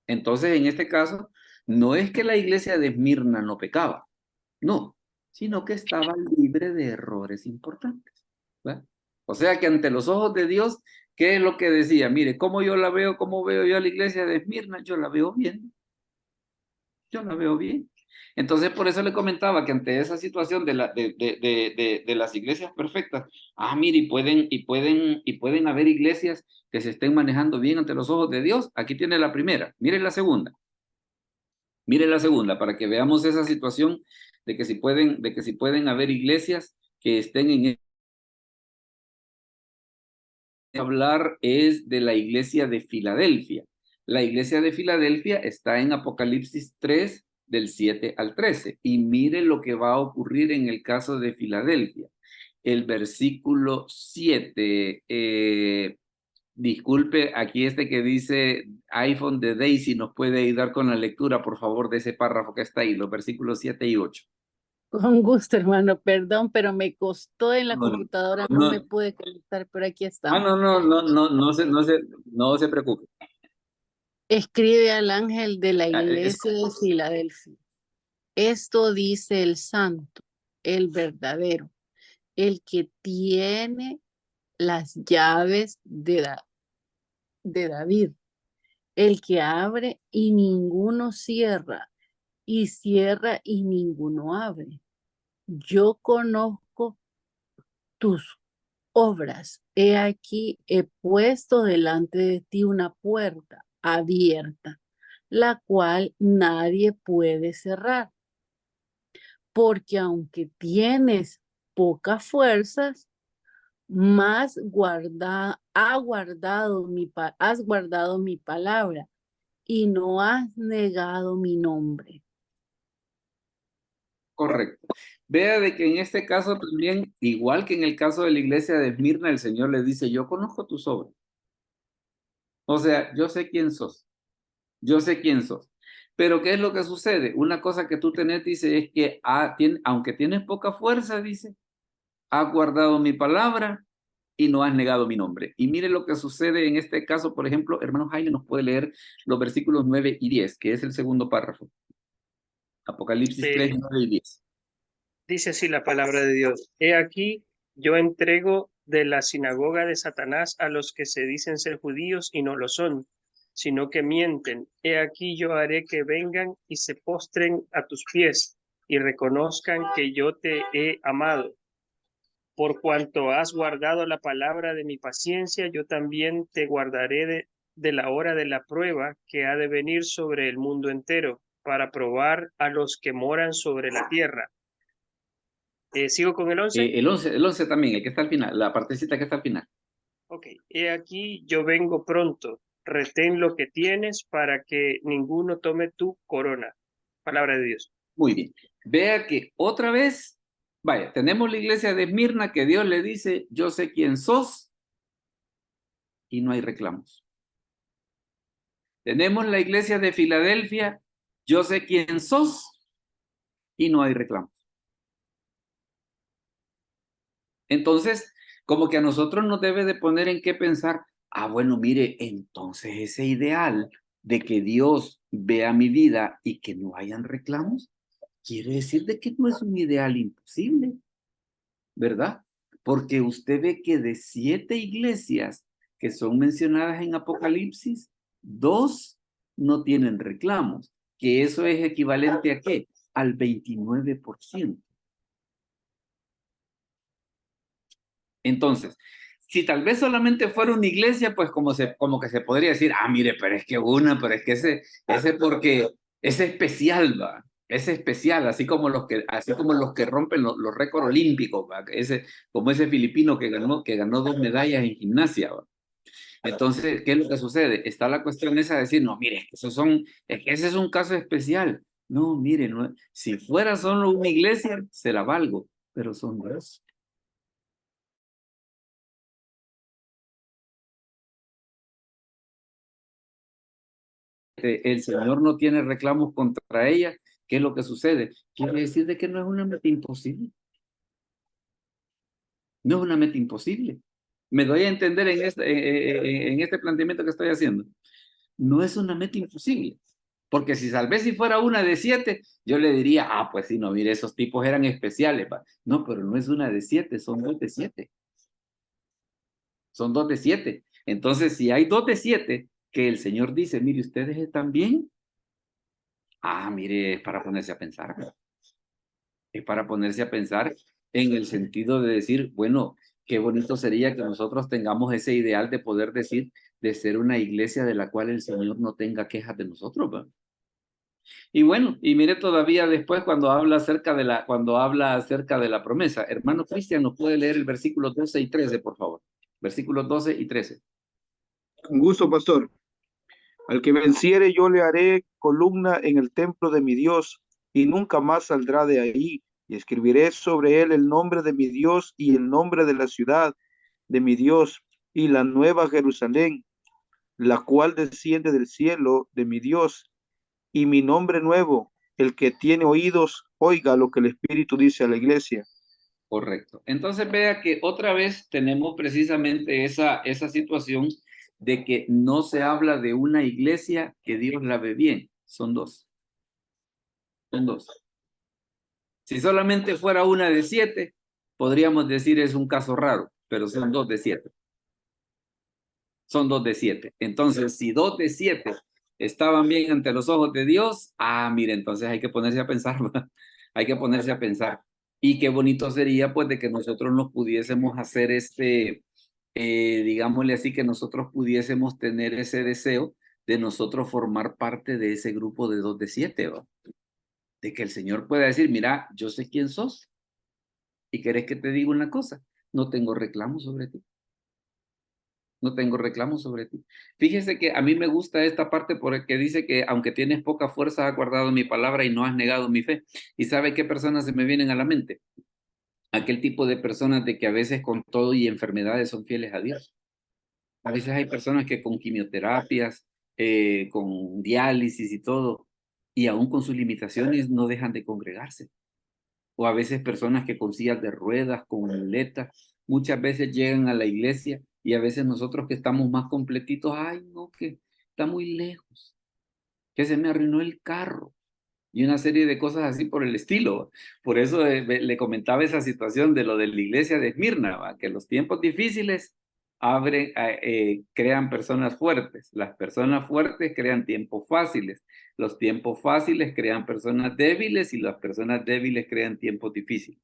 Entonces, en este caso, no es que la iglesia de Esmirna no pecaba, no, sino que estaba libre de errores importantes, ¿verdad? O sea que ante los ojos de Dios, ¿qué es lo que decía? Mire, ¿cómo yo la veo? ¿Cómo veo yo a la iglesia de Esmirna? Yo la veo bien. Yo la veo bien. Entonces, por eso le comentaba que ante esa situación de las iglesias perfectas, mire, y pueden haber iglesias que se estén manejando bien ante los ojos de Dios. Aquí tiene la primera. Miren la segunda. Miren la segunda, para que veamos esa situación de que si pueden haber iglesias que estén en hablar es de la iglesia de Filadelfia. La iglesia de Filadelfia está en Apocalipsis 3, del 7 al 13. Y mire lo que va a ocurrir en el caso de Filadelfia. El versículo 7, disculpe, aquí que dice iPhone de Daisy, ¿nos puede ayudar con la lectura, por favor, de ese párrafo que está ahí, los versículos 7 y 8? Con gusto, hermano, perdón, pero me costó en la computadora, no me pude conectar, pero aquí estamos. No se preocupe. Escribe al ángel de la iglesia de Filadelfia. Esto dice el santo, el verdadero, el que tiene las llaves de David, el que abre y ninguno cierra, y cierra y ninguno abre. Yo conozco tus obras. He aquí, he puesto delante de ti una puerta abierta, la cual nadie puede cerrar. Porque aunque tienes pocas fuerzas, has guardado mi palabra y no has negado mi nombre. Correcto. Vea de que en este caso también, igual que en el caso de la iglesia de Esmirna, el Señor le dice, yo conozco tus obras. O sea, yo sé quién sos. Yo sé quién sos. Pero ¿qué es lo que sucede? Una cosa que tú tenés, dice, es que aunque tienes poca fuerza, dice, has guardado mi palabra y no has negado mi nombre. Y mire lo que sucede en este caso, por ejemplo, hermano Jaime nos puede leer los versículos 9 y 10, que es el segundo párrafo. Apocalipsis 3, 9 y 10. Dice así la palabra de Dios. He aquí, yo entrego de la sinagoga de Satanás a los que se dicen ser judíos y no lo son, sino que mienten. He aquí, yo haré que vengan y se postren a tus pies y reconozcan que yo te he amado. Por cuanto has guardado la palabra de mi paciencia, yo también te guardaré de la hora de la prueba que ha de venir sobre el mundo entero, para probar a los que moran sobre la tierra. ¿Sigo con el 11? El 11 también, el que está al final, la partecita que está al final. Ok, he aquí yo vengo pronto, retén lo que tienes para que ninguno tome tu corona. Palabra de Dios. Muy bien. Vea que otra vez, vaya, tenemos la iglesia de Esmirna que Dios le dice, yo sé quién sos, y no hay reclamos. Tenemos la iglesia de Filadelfia, yo sé quién sos, y no hay reclamos. Entonces, como que a nosotros nos debe de poner en qué pensar, bueno, mire, entonces ese ideal de que Dios vea mi vida y que no hayan reclamos, quiere decir de que no es un ideal imposible. ¿verdad? Porque usted ve que de 7 iglesias que son mencionadas en Apocalipsis, 2 no tienen reclamos, que eso es equivalente ¿a qué? Al 29%. Entonces, si tal vez solamente fuera una iglesia, pues como que se podría decir, ah, mire, pero es que ese porque es especial, ¿va? Es especial, así como los que rompen los récords olímpicos, ¿va? Como ese filipino que ganó 2 medallas en gimnasia, ¿va? Entonces, ¿qué es lo que sucede? Está la cuestión esa de decir, no, mire, es que ese es un caso especial. No, mire, no, si fuera solo una iglesia, se la valgo, pero son 2. El Señor no tiene reclamos contra ella, ¿qué es lo que sucede? Quiere decir de que no es una meta imposible. No es una meta imposible. Me doy a entender en este planteamiento que estoy haciendo. No es una meta imposible. Porque tal vez si fuera una de 7, yo le diría, ah, pues sí, no, mire, esos tipos eran especiales. ¿Va? No, pero no es una de 7, son 2 de 7. Son 2 de 7. Entonces, si hay 2 de 7 que el Señor dice, mire, ustedes están bien, ah, mire, es para ponerse a pensar. Es para ponerse a pensar en el sentido de decir, bueno, qué bonito sería que nosotros tengamos ese ideal de poder decir, de ser una iglesia de la cual el Señor no tenga quejas de nosotros, ¿va? Y bueno, y mire todavía después cuando habla acerca de la promesa. Hermano Cristian, ¿nos puede leer el versículo 12 y 13, por favor? Versículos 12 y 13. Con gusto, pastor. Al que venciere yo le haré columna en el templo de mi Dios, y nunca más saldrá de ahí, y escribiré sobre él el nombre de mi Dios y el nombre de la ciudad de mi Dios, y la nueva Jerusalén, la cual desciende del cielo de mi Dios, y mi nombre nuevo. El que tiene oídos, oiga lo que el Espíritu dice a la iglesia. Correcto. Entonces vea que otra vez tenemos precisamente esa situación de que no se habla de una iglesia que Dios la ve bien. Son 2. Son 2. Si solamente fuera una de 7, podríamos decir es un caso raro, pero son 2 de 7. Son 2 de 7. Entonces, si 2 de 7 estaban bien ante los ojos de Dios, ah, mire, entonces hay que ponerse a pensar, ¿verdad? Hay que ponerse a pensar. Y qué bonito sería, pues, de que nosotros nos pudiésemos hacer digámosle así, que nosotros pudiésemos tener ese deseo de nosotros formar parte de ese grupo de 2 de 7, ¿va? De que el Señor pueda decir, mira, yo sé quién sos. ¿Y querés que te diga una cosa? No tengo reclamo sobre ti. No tengo reclamo sobre ti. Fíjese que a mí me gusta esta parte porque dice que aunque tienes poca fuerza, has guardado mi palabra y no has negado mi fe. ¿Y sabe qué personas se me vienen a la mente? Aquel tipo de personas de que a veces con todo y enfermedades son fieles a Dios. A veces hay personas que con quimioterapias, con diálisis y todo, y aún con sus limitaciones no dejan de congregarse. O a veces personas que con sillas de ruedas, con muletas, muchas veces llegan a la iglesia y a veces nosotros que estamos más completitos, ay, no, que está muy lejos, que se me arruinó el carro y una serie de cosas así por el estilo. Por eso le comentaba esa situación de lo de la iglesia de Esmirna, ¿va? Que los tiempos difíciles crean personas fuertes. Las personas fuertes crean tiempos fáciles. Los tiempos fáciles crean personas débiles y las personas débiles crean tiempos difíciles.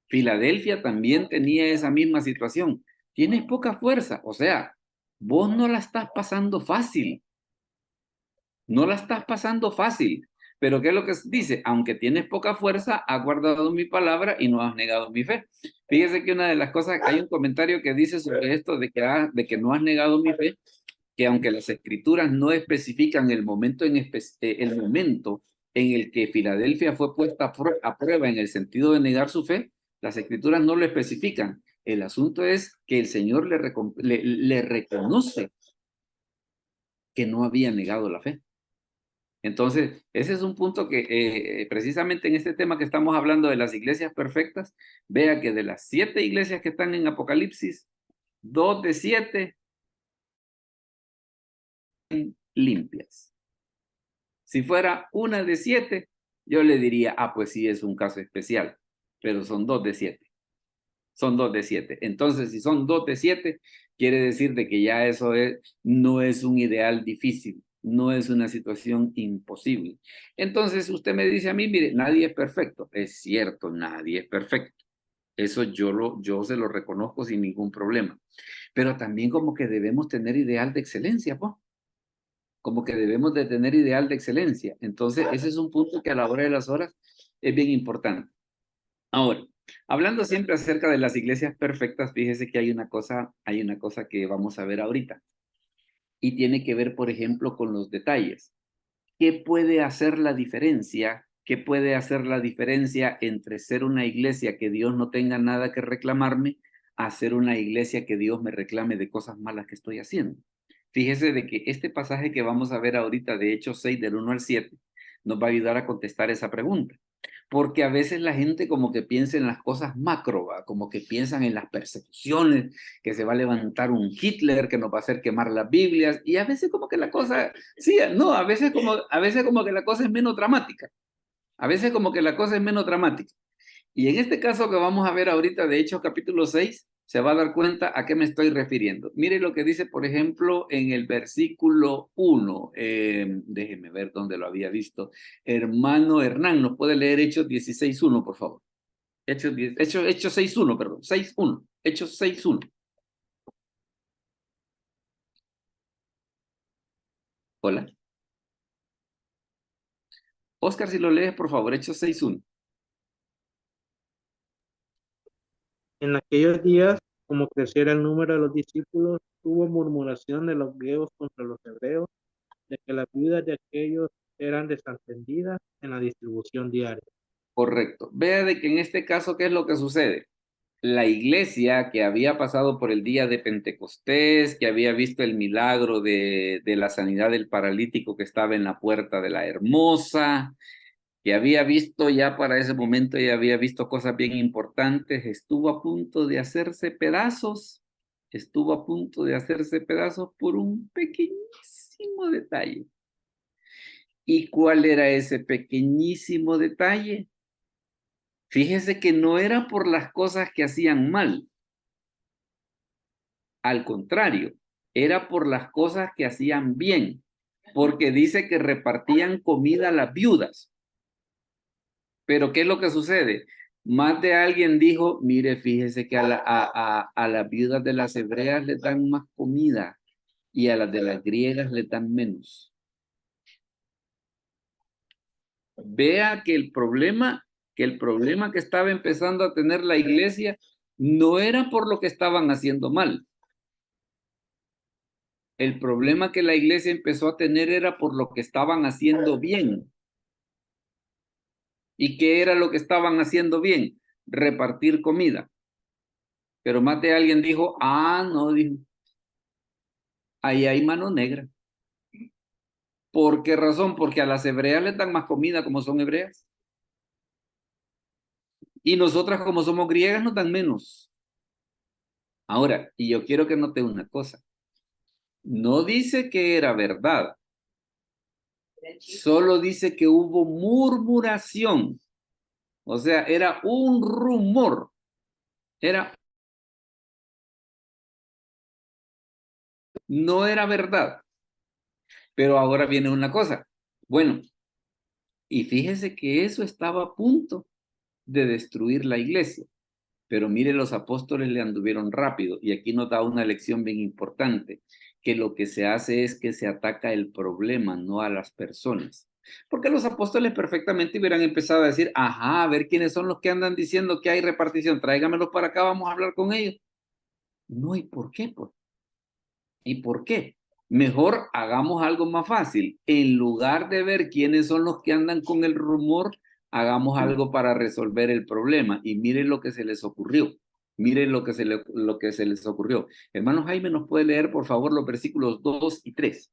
Filadelfia también tenía esa misma situación. Tienes poca fuerza, o sea, vos no la estás pasando fácil. No la estás pasando fácil. Pero ¿qué es lo que dice? Aunque tienes poca fuerza, has guardado mi palabra y no has negado mi fe. Fíjese que una de las cosas, hay un comentario que dice sobre esto de que no has negado mi fe, que aunque las escrituras no especifican el momento en el que Filadelfia fue puesta a prueba en el sentido de negar su fe, las escrituras no lo especifican. El asunto es que el Señor le reconoce que no había negado la fe. Entonces, ese es un punto que precisamente en este tema que estamos hablando de las iglesias perfectas, vea que de las 7 iglesias que están en Apocalipsis, 2 de 7 limpias. Si fuera una de 7, yo le diría, ah, pues sí, es un caso especial. pero son 2 de 7. Son 2 de 7. Entonces, si son 2 de 7, quiere decir de que ya eso no es un ideal difícil, no es una situación imposible. Entonces, usted me dice a mí, mire, nadie es perfecto. Es cierto, nadie es perfecto. Eso yo se lo reconozco sin ningún problema. Pero también como que debemos tener ideal de excelencia, pues. Como que debemos de tener ideal de excelencia. Entonces, ese es un punto que a la hora de las horas es bien importante. Ahora, hablando siempre acerca de las iglesias perfectas, fíjese que hay una cosa que vamos a ver ahorita. Y tiene que ver, por ejemplo, con los detalles. ¿Qué puede hacer la diferencia? ¿Qué puede hacer la diferencia entre ser una iglesia que Dios no tenga nada que reclamarme a ser una iglesia que Dios me reclame de cosas malas que estoy haciendo? Fíjese de que este pasaje que vamos a ver ahorita de Hechos 6 del 1 al 7 nos va a ayudar a contestar esa pregunta. Porque a veces la gente como que piensa en las cosas macro, ¿va? Como que piensan en las persecuciones, que se va a levantar un Hitler que nos va a hacer quemar las Biblias, y a veces como que la cosa, sí, no, a veces como que la cosa es menos dramática. A veces como que la cosa es menos dramática. Y en este caso que vamos a ver ahorita de Hechos capítulo 6, se va a dar cuenta a qué me estoy refiriendo. Mire lo que dice, por ejemplo, en el versículo 1. Déjeme ver dónde lo había visto. Hermano Hernán, ¿nos puede leer Hechos 16.1, por favor? Hechos 6.1, perdón. 6.1. Hechos 6.1. Hola. Oscar, si lo lees, por favor, Hechos 6.1. En aquellos días, como creciera el número de los discípulos, hubo murmuración de los griegos contra los hebreos, de que las viudas de aquellos eran desatendidas en la distribución diaria. Correcto. Vea de que en este caso, ¿qué es lo que sucede? La iglesia que había pasado por el día de Pentecostés, que había visto el milagro de la sanidad del paralítico que estaba en la puerta de la Hermosa, que había visto ya para ese momento, ya había visto cosas bien importantes, estuvo a punto de hacerse pedazos, por un pequeñísimo detalle. ¿Y cuál era ese pequeñísimo detalle? Fíjese que no era por las cosas que hacían mal. Al contrario, era por las cosas que hacían bien, porque dice que repartían comida a las viudas. Pero ¿qué es lo que sucede? Más de alguien dijo, mire, fíjese que a las viudas de las hebreas les dan más comida y a las de las griegas les dan menos. Vea que el problema que estaba empezando a tener la iglesia no era por lo que estaban haciendo mal. El problema que la iglesia empezó a tener era por lo que estaban haciendo bien. ¿Y qué era lo que estaban haciendo bien? Repartir comida. Pero más de alguien dijo, no, dijo, ahí hay mano negra. ¿Por qué razón? Porque a las hebreas les dan más comida como son hebreas. Y nosotras como somos griegas nos dan menos. Ahora, y yo quiero que note una cosa. No dice que era verdad. Solo dice que hubo murmuración. O sea, era un rumor. No era verdad. Pero ahora viene una cosa. Bueno, y fíjese que eso estaba a punto de destruir la iglesia. Pero mire, los apóstoles le anduvieron rápido y aquí nos da una lección bien importante, que lo que se hace es que se ataca el problema, no a las personas. Porque los apóstoles perfectamente hubieran empezado a decir, a ver quiénes son los que andan diciendo que hay repartición, tráigamelos para acá, vamos a hablar con ellos. No, ¿y por qué? Pues? ¿Y por qué? Mejor hagamos algo más fácil. En lugar de ver quiénes son los que andan con el rumor, hagamos algo para resolver el problema. Y miren lo que se les ocurrió. Miren lo que se les ocurrió. Hermano Jaime, ¿nos puede leer, por favor, los versículos 2 y 3?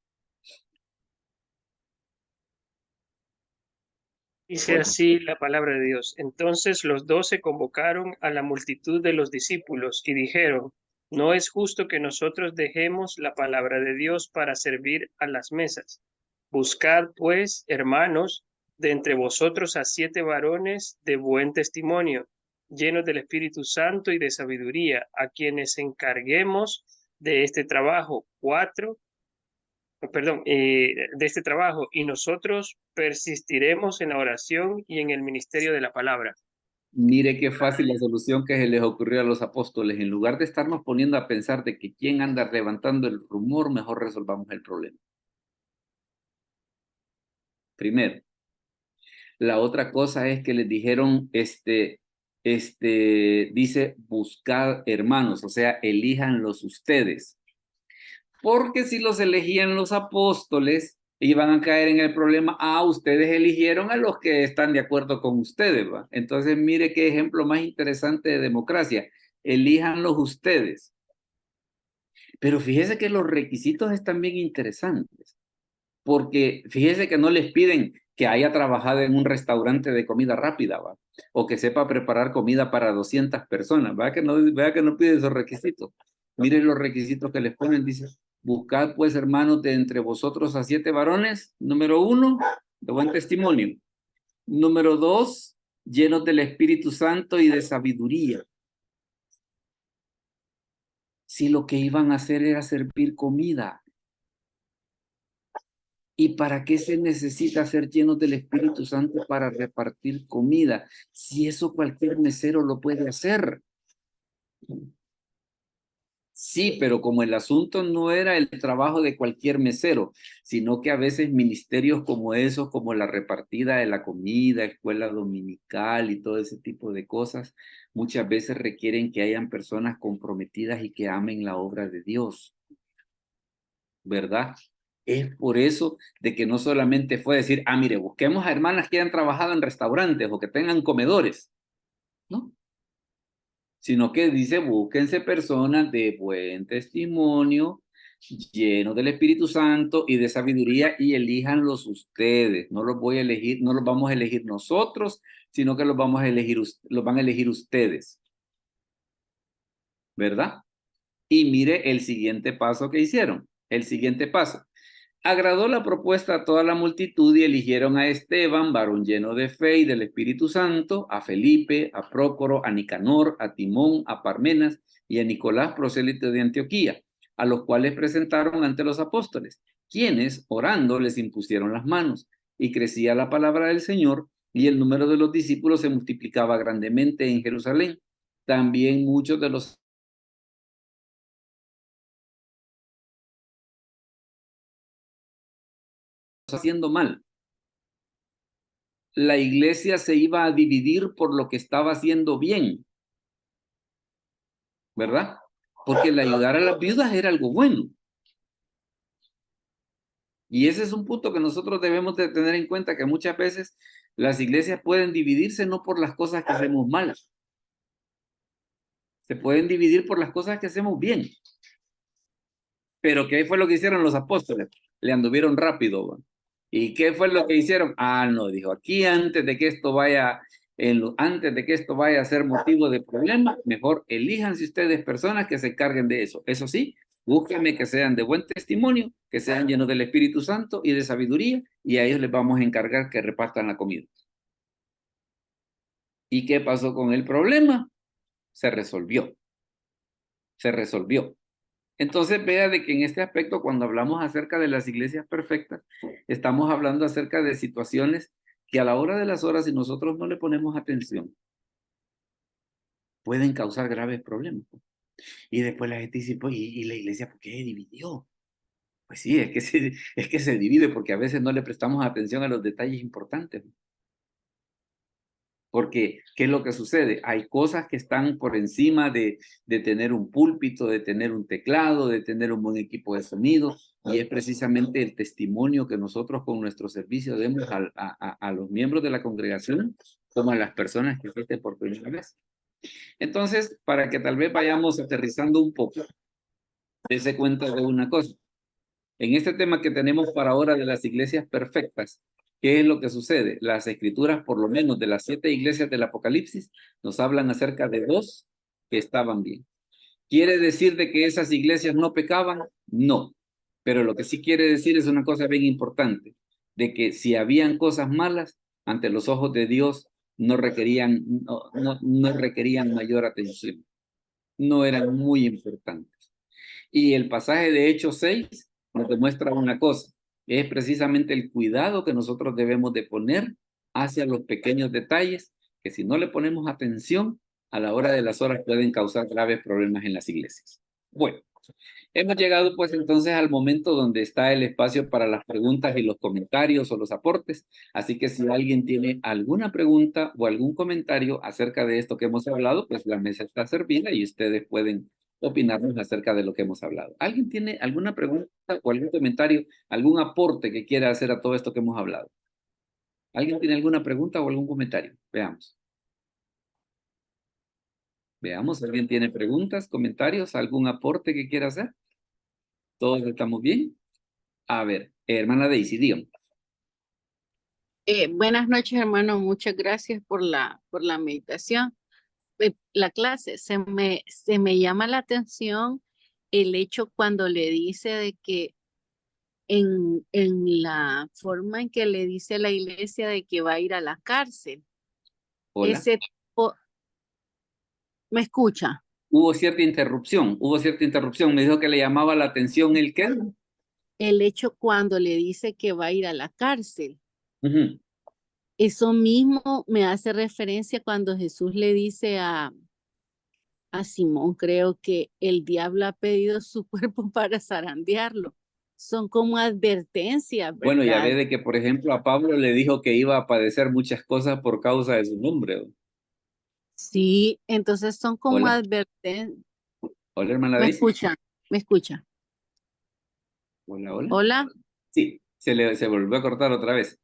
Dice así la palabra de Dios. Entonces los 12 convocaron a la multitud de los discípulos y dijeron, no es justo que nosotros dejemos la palabra de Dios para servir a las mesas. Buscad, pues, hermanos, de entre vosotros a 7 varones de buen testimonio, llenos del Espíritu Santo y de sabiduría, a quienes encarguemos de este trabajo. 4, de este trabajo, y nosotros persistiremos en la oración y en el ministerio de la palabra. Mire qué fácil la solución que se les ocurrió a los apóstoles. En lugar de estarnos poniendo a pensar de que quién anda levantando el rumor, mejor resolvamos el problema. Primero. La otra cosa es que les dijeron, dice, buscad hermanos, o sea, elíjanlos ustedes. Porque si los elegían los apóstoles, iban a caer en el problema, ustedes eligieron a los que están de acuerdo con ustedes, ¿va? Entonces, mire qué ejemplo más interesante de democracia. Elíjanlos ustedes. Pero fíjese que los requisitos están bien interesantes. Porque fíjese que no les piden que haya trabajado en un restaurante de comida rápida, ¿va? O que sepa preparar comida para 200 personas, vea que no pide esos requisitos. Miren los requisitos que les ponen, dice, buscad pues hermanos de entre vosotros a 7 varones, número 1, de buen testimonio, número 2, llenos del Espíritu Santo y de sabiduría. Si lo que iban a hacer era servir comida, ¿y para qué se necesita ser llenos del Espíritu Santo para repartir comida? Si eso cualquier mesero lo puede hacer. Sí, pero como el asunto no era el trabajo de cualquier mesero, sino que a veces ministerios como esos, como la repartida de la comida, escuela dominical y todo ese tipo de cosas, muchas veces requieren que hayan personas comprometidas y que amen la obra de Dios. ¿Verdad? Es por eso de que no solamente fue decir, mire, busquemos a hermanas que hayan trabajado en restaurantes o que tengan comedores, ¿no? Sino que dice, búsquense personas de buen testimonio, llenos del Espíritu Santo y de sabiduría, y elíjanlos ustedes. No los voy a elegir, no los vamos a elegir nosotros, sino que los van a elegir ustedes. ¿Verdad? Y mire el siguiente paso que hicieron. El siguiente paso. Agradó la propuesta a toda la multitud y eligieron a Esteban, varón lleno de fe y del Espíritu Santo, a Felipe, a Prócoro, a Nicanor, a Timón, a Parmenas y a Nicolás, prosélito de Antioquía, a los cuales presentaron ante los apóstoles, quienes, orando, les impusieron las manos, y crecía la palabra del Señor, y el número de los discípulos se multiplicaba grandemente en Jerusalén. También muchos de los haciendo mal. La iglesia se iba a dividir por lo que estaba haciendo bien, ¿verdad? Porque el ayudar a las viudas era algo bueno. Y ese es un punto que nosotros debemos de tener en cuenta, que muchas veces las iglesias pueden dividirse no por las cosas que hacemos mal, se pueden dividir por las cosas que hacemos bien. Pero ¿qué fue lo que hicieron los apóstoles? Le anduvieron rápido, ¿va? ¿Y qué fue lo que hicieron? No, dijo, aquí antes de que esto vaya a ser motivo de problema, mejor elíjanse ustedes personas que se encarguen de eso. Eso sí, búsquenme que sean de buen testimonio, que sean llenos del Espíritu Santo y de sabiduría, y a ellos les vamos a encargar que repartan la comida. ¿Y qué pasó con el problema? Se resolvió. Se resolvió. Entonces vea de que en este aspecto, cuando hablamos acerca de las iglesias perfectas, estamos hablando acerca de situaciones que a la hora de las horas, si nosotros no le ponemos atención, pueden causar graves problemas. Y después la gente dice, pues, ¿y la iglesia por qué se dividió? Pues sí, es que se divide porque a veces no le prestamos atención a los detalles importantes. Porque, ¿qué es lo que sucede? Hay cosas que están por encima de tener un púlpito, de tener un teclado, de tener un buen equipo de sonido, y es precisamente el testimonio que nosotros con nuestro servicio demos a los miembros de la congregación, como a las personas que asisten por primera vez. Entonces, para que tal vez vayamos aterrizando un poco, dése cuenta de una cosa. En este tema que tenemos para ahora de las iglesias perfectas, ¿qué es lo que sucede? Las escrituras, por lo menos de las 7 iglesias del Apocalipsis, nos hablan acerca de 2 que estaban bien. ¿Quiere decir de que esas iglesias no pecaban? No. Pero lo que sí quiere decir es una cosa bien importante, de que si habían cosas malas, ante los ojos de Dios, no requerían mayor atención, no eran muy importantes. Y el pasaje de Hechos 6 nos demuestra una cosa, es precisamente el cuidado que nosotros debemos de poner hacia los pequeños detalles, que si no le ponemos atención, a la hora de las horas pueden causar graves problemas en las iglesias. Bueno, hemos llegado pues entonces al momento donde está el espacio para las preguntas y los comentarios o los aportes, así que si alguien tiene alguna pregunta o algún comentario acerca de esto que hemos hablado, pues la mesa está servida y ustedes pueden opinarnos acerca de lo que hemos hablado. ¿Alguien tiene alguna pregunta o algún comentario, algún aporte que quiera hacer a todo esto que hemos hablado? ¿Alguien tiene alguna pregunta o algún comentario? Veamos. Veamos, ¿alguien tiene preguntas, comentarios, algún aporte que quiera hacer? ¿Todos estamos bien? A ver, hermana Daisy, dígame. Buenas noches, hermano. Muchas gracias por la meditación. La clase, se me llama la atención el hecho cuando le dice de que en la forma en que le dice a la iglesia de que va a ir a la cárcel. Hola. ¿Me escucha? Hubo cierta interrupción. Me dijo que le llamaba la atención el qué. El hecho cuando le dice que va a ir a la cárcel. Ujú. Eso mismo me hace referencia cuando Jesús le dice a Simón, creo que el diablo ha pedido su cuerpo para zarandearlo. Son como advertencias, ¿verdad? Bueno, ya ve de que, por ejemplo, a Pablo le dijo que iba a padecer muchas cosas por causa de su nombre. Sí, entonces son como Hola. advertencias. Hola, hermana ¿Me Daisy. escucha? ¿Me escucha? Hola, hola. Hola. Sí, se volvió a cortar otra vez.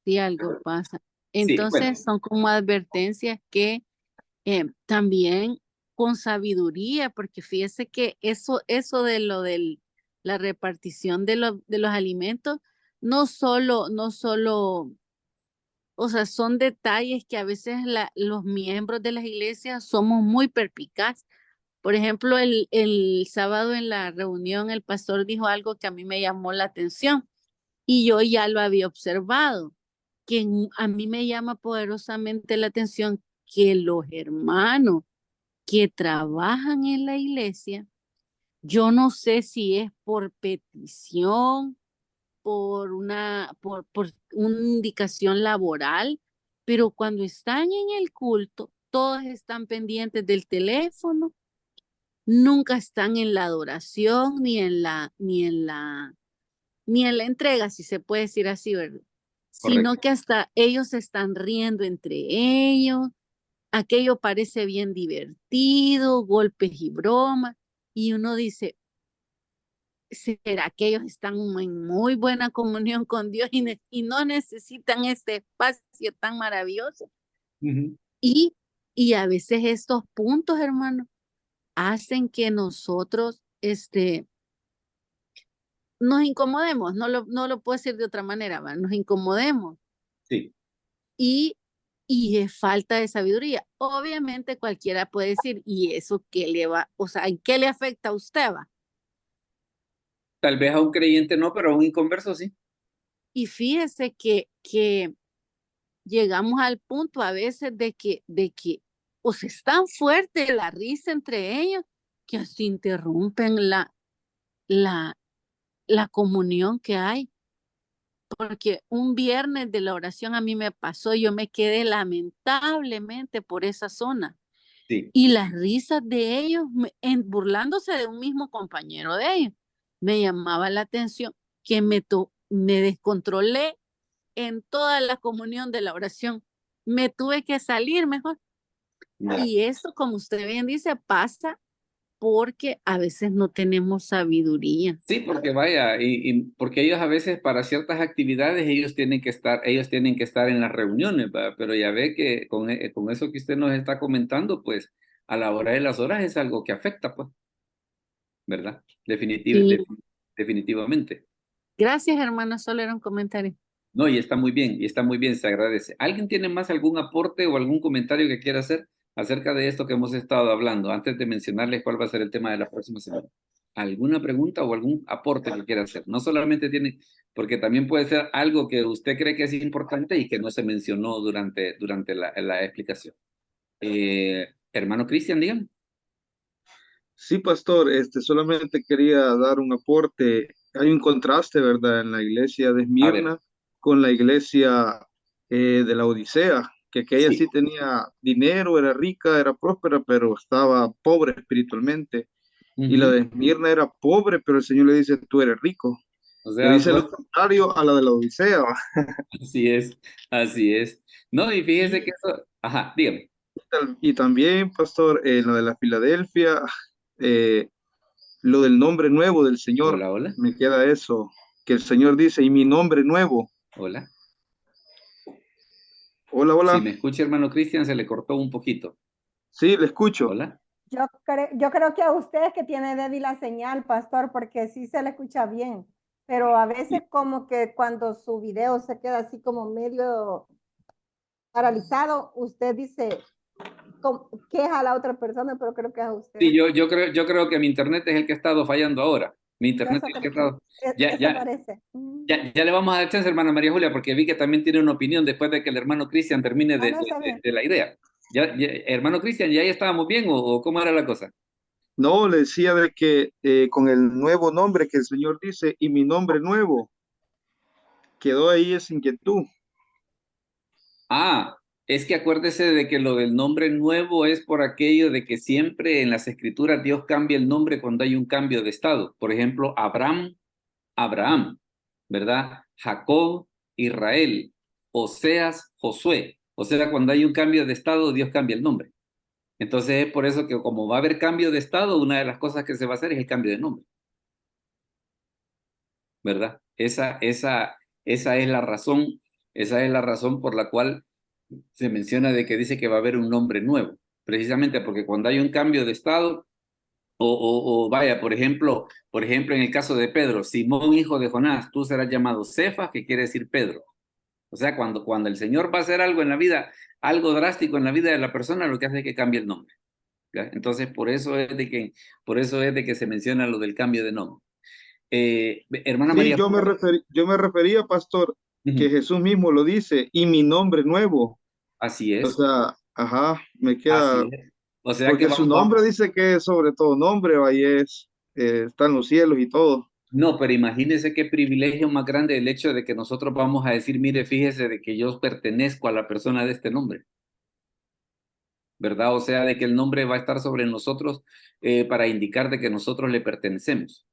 Sí, algo pasa. Sí, Entonces bueno. son como advertencias que también con sabiduría, porque fíjese que eso de la repartición de los alimentos, no solo, o sea, son detalles que a veces los miembros de las iglesias somos muy perspicaces. Por ejemplo, el sábado en la reunión el pastor dijo algo que a mí me llamó la atención y yo ya lo había observado, que a mí me llama poderosamente la atención que los hermanos que trabajan en la iglesia, yo no sé si es por petición, por una indicación laboral, pero cuando están en el culto, todos están pendientes del teléfono, nunca están en la adoración ni en la entrega, si se puede decir así, ¿verdad? Sino Correcto. que hasta ellos se están riendo entre ellos, aquello parece bien divertido, golpes y bromas, y uno dice, ¿será que ellos están en muy buena comunión con Dios y no necesitan este espacio tan maravilloso? Ujú. Y a veces estos puntos, hermano, hacen que nosotros nos incomodemos, no lo puedo decir de otra manera, ¿va? Nos incomodemos Sí. y es falta de sabiduría. Obviamente cualquiera puede decir, ¿y eso qué le va? O sea, ¿en qué le afecta a usted, va? Tal vez a un creyente no, pero a un inconverso sí. Y fíjese que llegamos al punto a veces de que o sea, es tan fuerte la risa entre ellos que se interrumpen la comunión que hay. Porque un viernes de la oración a mí me pasó, yo me quedé lamentablemente por esa zona. Sí. Y las risas de ellos, burlándose de un mismo compañero de ellos, me llamaba la atención que me descontrolé en toda la comunión de la oración. Me tuve que salir mejor. Ya. Y eso, como usted bien dice, pasa porque a veces no tenemos sabiduría. Sí, porque vaya, y porque ellos a veces para ciertas actividades ellos tienen que estar en las reuniones, ¿verdad? Pero ya ve que con eso que usted nos está comentando, pues a la hora de las horas es algo que afecta, pues, ¿verdad? Sí. Definitivamente. Gracias, hermana, solo era un comentario. No, y está muy bien, se agradece. ¿Alguien tiene más algún aporte o algún comentario que quiera hacer acerca de esto que hemos estado hablando, antes de mencionarles cuál va a ser el tema de la próxima semana? ¿Alguna pregunta o algún aporte que quiera hacer? No solamente porque también puede ser algo que usted cree que es importante y que no se mencionó durante la explicación. Hermano Cristian, dígame. Sí, pastor, solamente quería dar un aporte. Hay un contraste, ¿verdad?, en la iglesia de A ver, Esmirna con la iglesia de la Odisea, que aquella sí. sí tenía dinero, era rica, era próspera, pero estaba pobre espiritualmente. Y la Ujú. de Esmirna era pobre, pero el Señor le dice, tú eres rico. O Que sea, dice lo contrario a la de la Odisea. ¿Va? así es, así es. No, y fíjese que Y, eso, ajá, dígame. y también, pastor, lo de la Filadelfia, eh, lo del nombre nuevo del Señor, Hola, hola, me queda eso, que el Señor dice, y mi nombre nuevo. hola. Hola, Si hola. me escucha, hermano Cristian, se le cortó un poquito. Sí, le escucho. Hola. Yo creo que a usted es que tiene débil la señal, pastor, porque sí se le escucha bien, pero a veces como que cuando su video se queda así como medio paralizado, usted dice queja a la otra persona, pero creo que es a usted. Sí, yo creo que mi internet es el que ha estado fallando ahora. Mi internet es el que ha estado. Eso parece. Ya le vamos a dar chance, hermana María Julia, porque vi que también tiene una opinión después de que el hermano Cristian termine No, está bien. de la idea. Hermano Cristian, ¿ya ahí estábamos bien o cómo era la cosa? No, le decía de que con el nuevo nombre que el Señor dice, y mi nombre nuevo, quedó ahí esa inquietud. Ah, es que acuérdese de que lo del nombre nuevo es por aquello de que siempre en las escrituras Dios cambia el nombre cuando hay un cambio de estado. Por ejemplo, Abraham, Abraham, ¿verdad? Jacob, Israel, Oseas, Josué. O sea, cuando hay un cambio de estado, Dios cambia el nombre. Entonces es por eso que como va a haber cambio de estado, una de las cosas que se va a hacer es el cambio de nombre, ¿verdad? Esa es la razón por la cual se menciona de que dice que va a haber un nombre nuevo, precisamente porque cuando hay un cambio de estado, o vaya, por ejemplo, en el caso de Pedro, Simón, hijo de Jonás, tú serás llamado Cefas, que quiere decir Pedro. O sea, cuando el Señor va a hacer algo en la vida, algo drástico en la vida de la persona, lo que hace es que cambie el nombre. ¿Ya? Entonces, por eso es de que se menciona lo del cambio de nombre. Hermana Sí, María. yo me refería, pastor, que Ujú. Jesús mismo lo dice, y mi nombre nuevo. Así O es, sea, ajá, me así queda, es. O sea que porque su nombre dice que es sobre todo nombre, ahí está en los cielos y todo. no, pero imagínese qué privilegio más grande el hecho de que nosotros vamos a decir, mire, fíjese de que yo pertenezco a la persona de este nombre, ¿verdad? O sea, de que el nombre va a estar sobre nosotros para indicar de que nosotros le pertenecemos.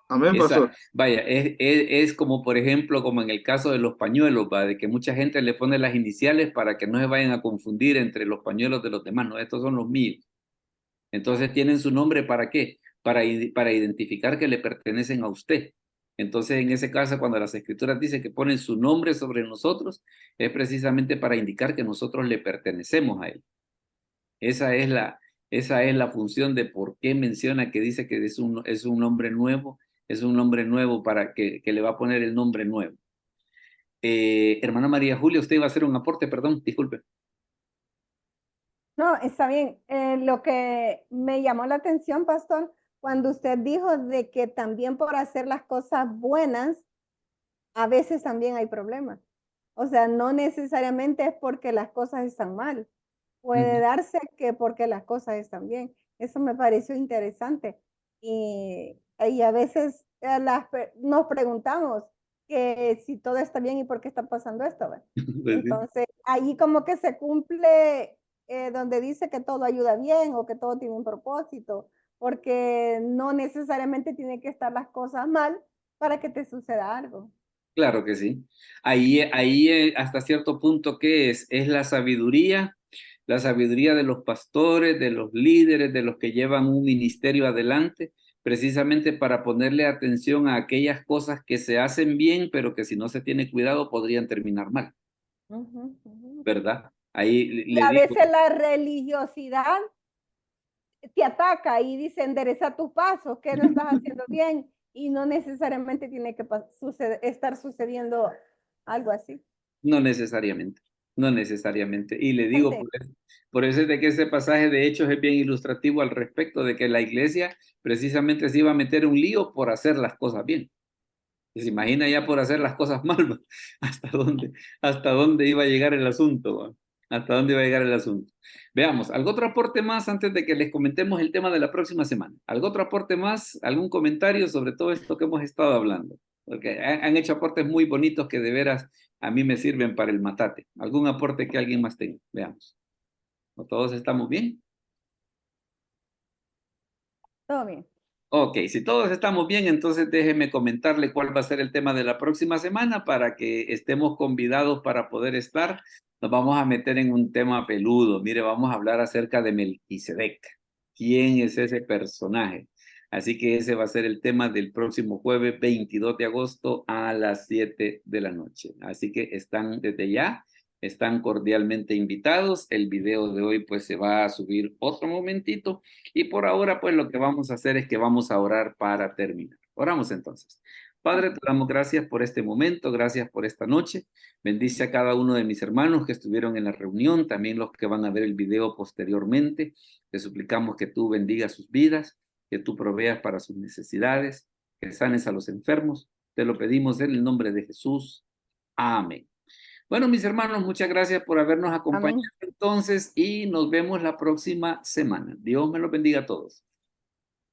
Amén, pastor. Vaya, es como, por ejemplo, como en el caso de los pañuelos, ¿va? De que mucha gente le pone las iniciales para que no se vayan a confundir entre los pañuelos de los demás, ¿no? Estos son los míos. Entonces tienen su nombre ¿para qué? Para identificar que le pertenecen a usted. Entonces, en ese caso, cuando las escrituras dicen que ponen su nombre sobre nosotros, es precisamente para indicar que nosotros le pertenecemos a él. Esa es esa es la función de por qué menciona que dice que es un nombre nuevo, es un nombre nuevo para que le va a poner el nombre nuevo. Hermana María Julia, usted iba a hacer un aporte, perdón, disculpe. No, está bien. Lo que me llamó la atención, pastor, cuando usted dijo de que también por hacer las cosas buenas, a veces también hay problemas. O sea, no necesariamente es porque las cosas están mal. Puede darse que porque las cosas están bien. Eso me pareció interesante. Y a veces nos preguntamos que si todo está bien y por qué está pasando esto. ¿Ve? Pues sí. Entonces, ahí como que se cumple donde dice que todo ayuda bien o que todo tiene un propósito, porque no necesariamente tiene que estar las cosas mal para que te suceda algo. Claro que sí. Ahí hasta cierto punto, ¿qué es? Es la sabiduría de los pastores, de los líderes, de los que llevan un ministerio adelante, precisamente para ponerle atención a aquellas cosas que se hacen bien, pero que si no se tiene cuidado podrían terminar mal, ¿verdad? Ahí Y le a digo, veces la religiosidad te ataca y dice endereza tus pasos, que no estás haciendo bien y no necesariamente tiene que estar sucediendo algo así. no necesariamente, no necesariamente. Y le digo, por eso es de que ese pasaje de Hechos es bien ilustrativo al respecto de que la iglesia precisamente se iba a meter un lío por hacer las cosas bien. Se imagina ya por hacer las cosas mal, ¿va? Hasta dónde iba a llegar el asunto, ¿va? Hasta dónde iba a llegar el asunto. Veamos, ¿algún otro aporte más antes de que les comentemos el tema de la próxima semana? ¿Algún otro aporte más? ¿Algún comentario sobre todo esto que hemos estado hablando? Porque han hecho aportes muy bonitos que de veras a mí me sirven para el matate. ¿Algún aporte que alguien más tenga? Veamos. ¿O todos estamos bien? Todo bien. Ok, si todos estamos bien, entonces déjeme comentarle cuál va a ser el tema de la próxima semana para que estemos convidados para poder estar. Nos vamos a meter en un tema peludo. Mire, vamos a hablar acerca de Melquisedec. ¿Quién es ese personaje? Así que ese va a ser el tema del próximo jueves 22 de agosto a las 7 de la noche. Así que están desde ya. Están cordialmente invitados. El video de hoy pues se va a subir otro momentito y por ahora pues lo que vamos a hacer es que vamos a orar para terminar. Oramos entonces. Padre, te damos gracias por este momento, gracias por esta noche. Bendice a cada uno de mis hermanos que estuvieron en la reunión, también los que van a ver el video posteriormente. Te suplicamos que tú bendigas sus vidas, que tú proveas para sus necesidades, que sanes a los enfermos. Te lo pedimos en el nombre de Jesús. Amén. Bueno, mis hermanos, muchas gracias por habernos acompañado entonces y nos vemos la próxima semana. Dios me los bendiga a todos.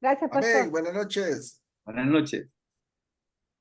Gracias, pastor. Amén. Buenas noches. Buenas noches.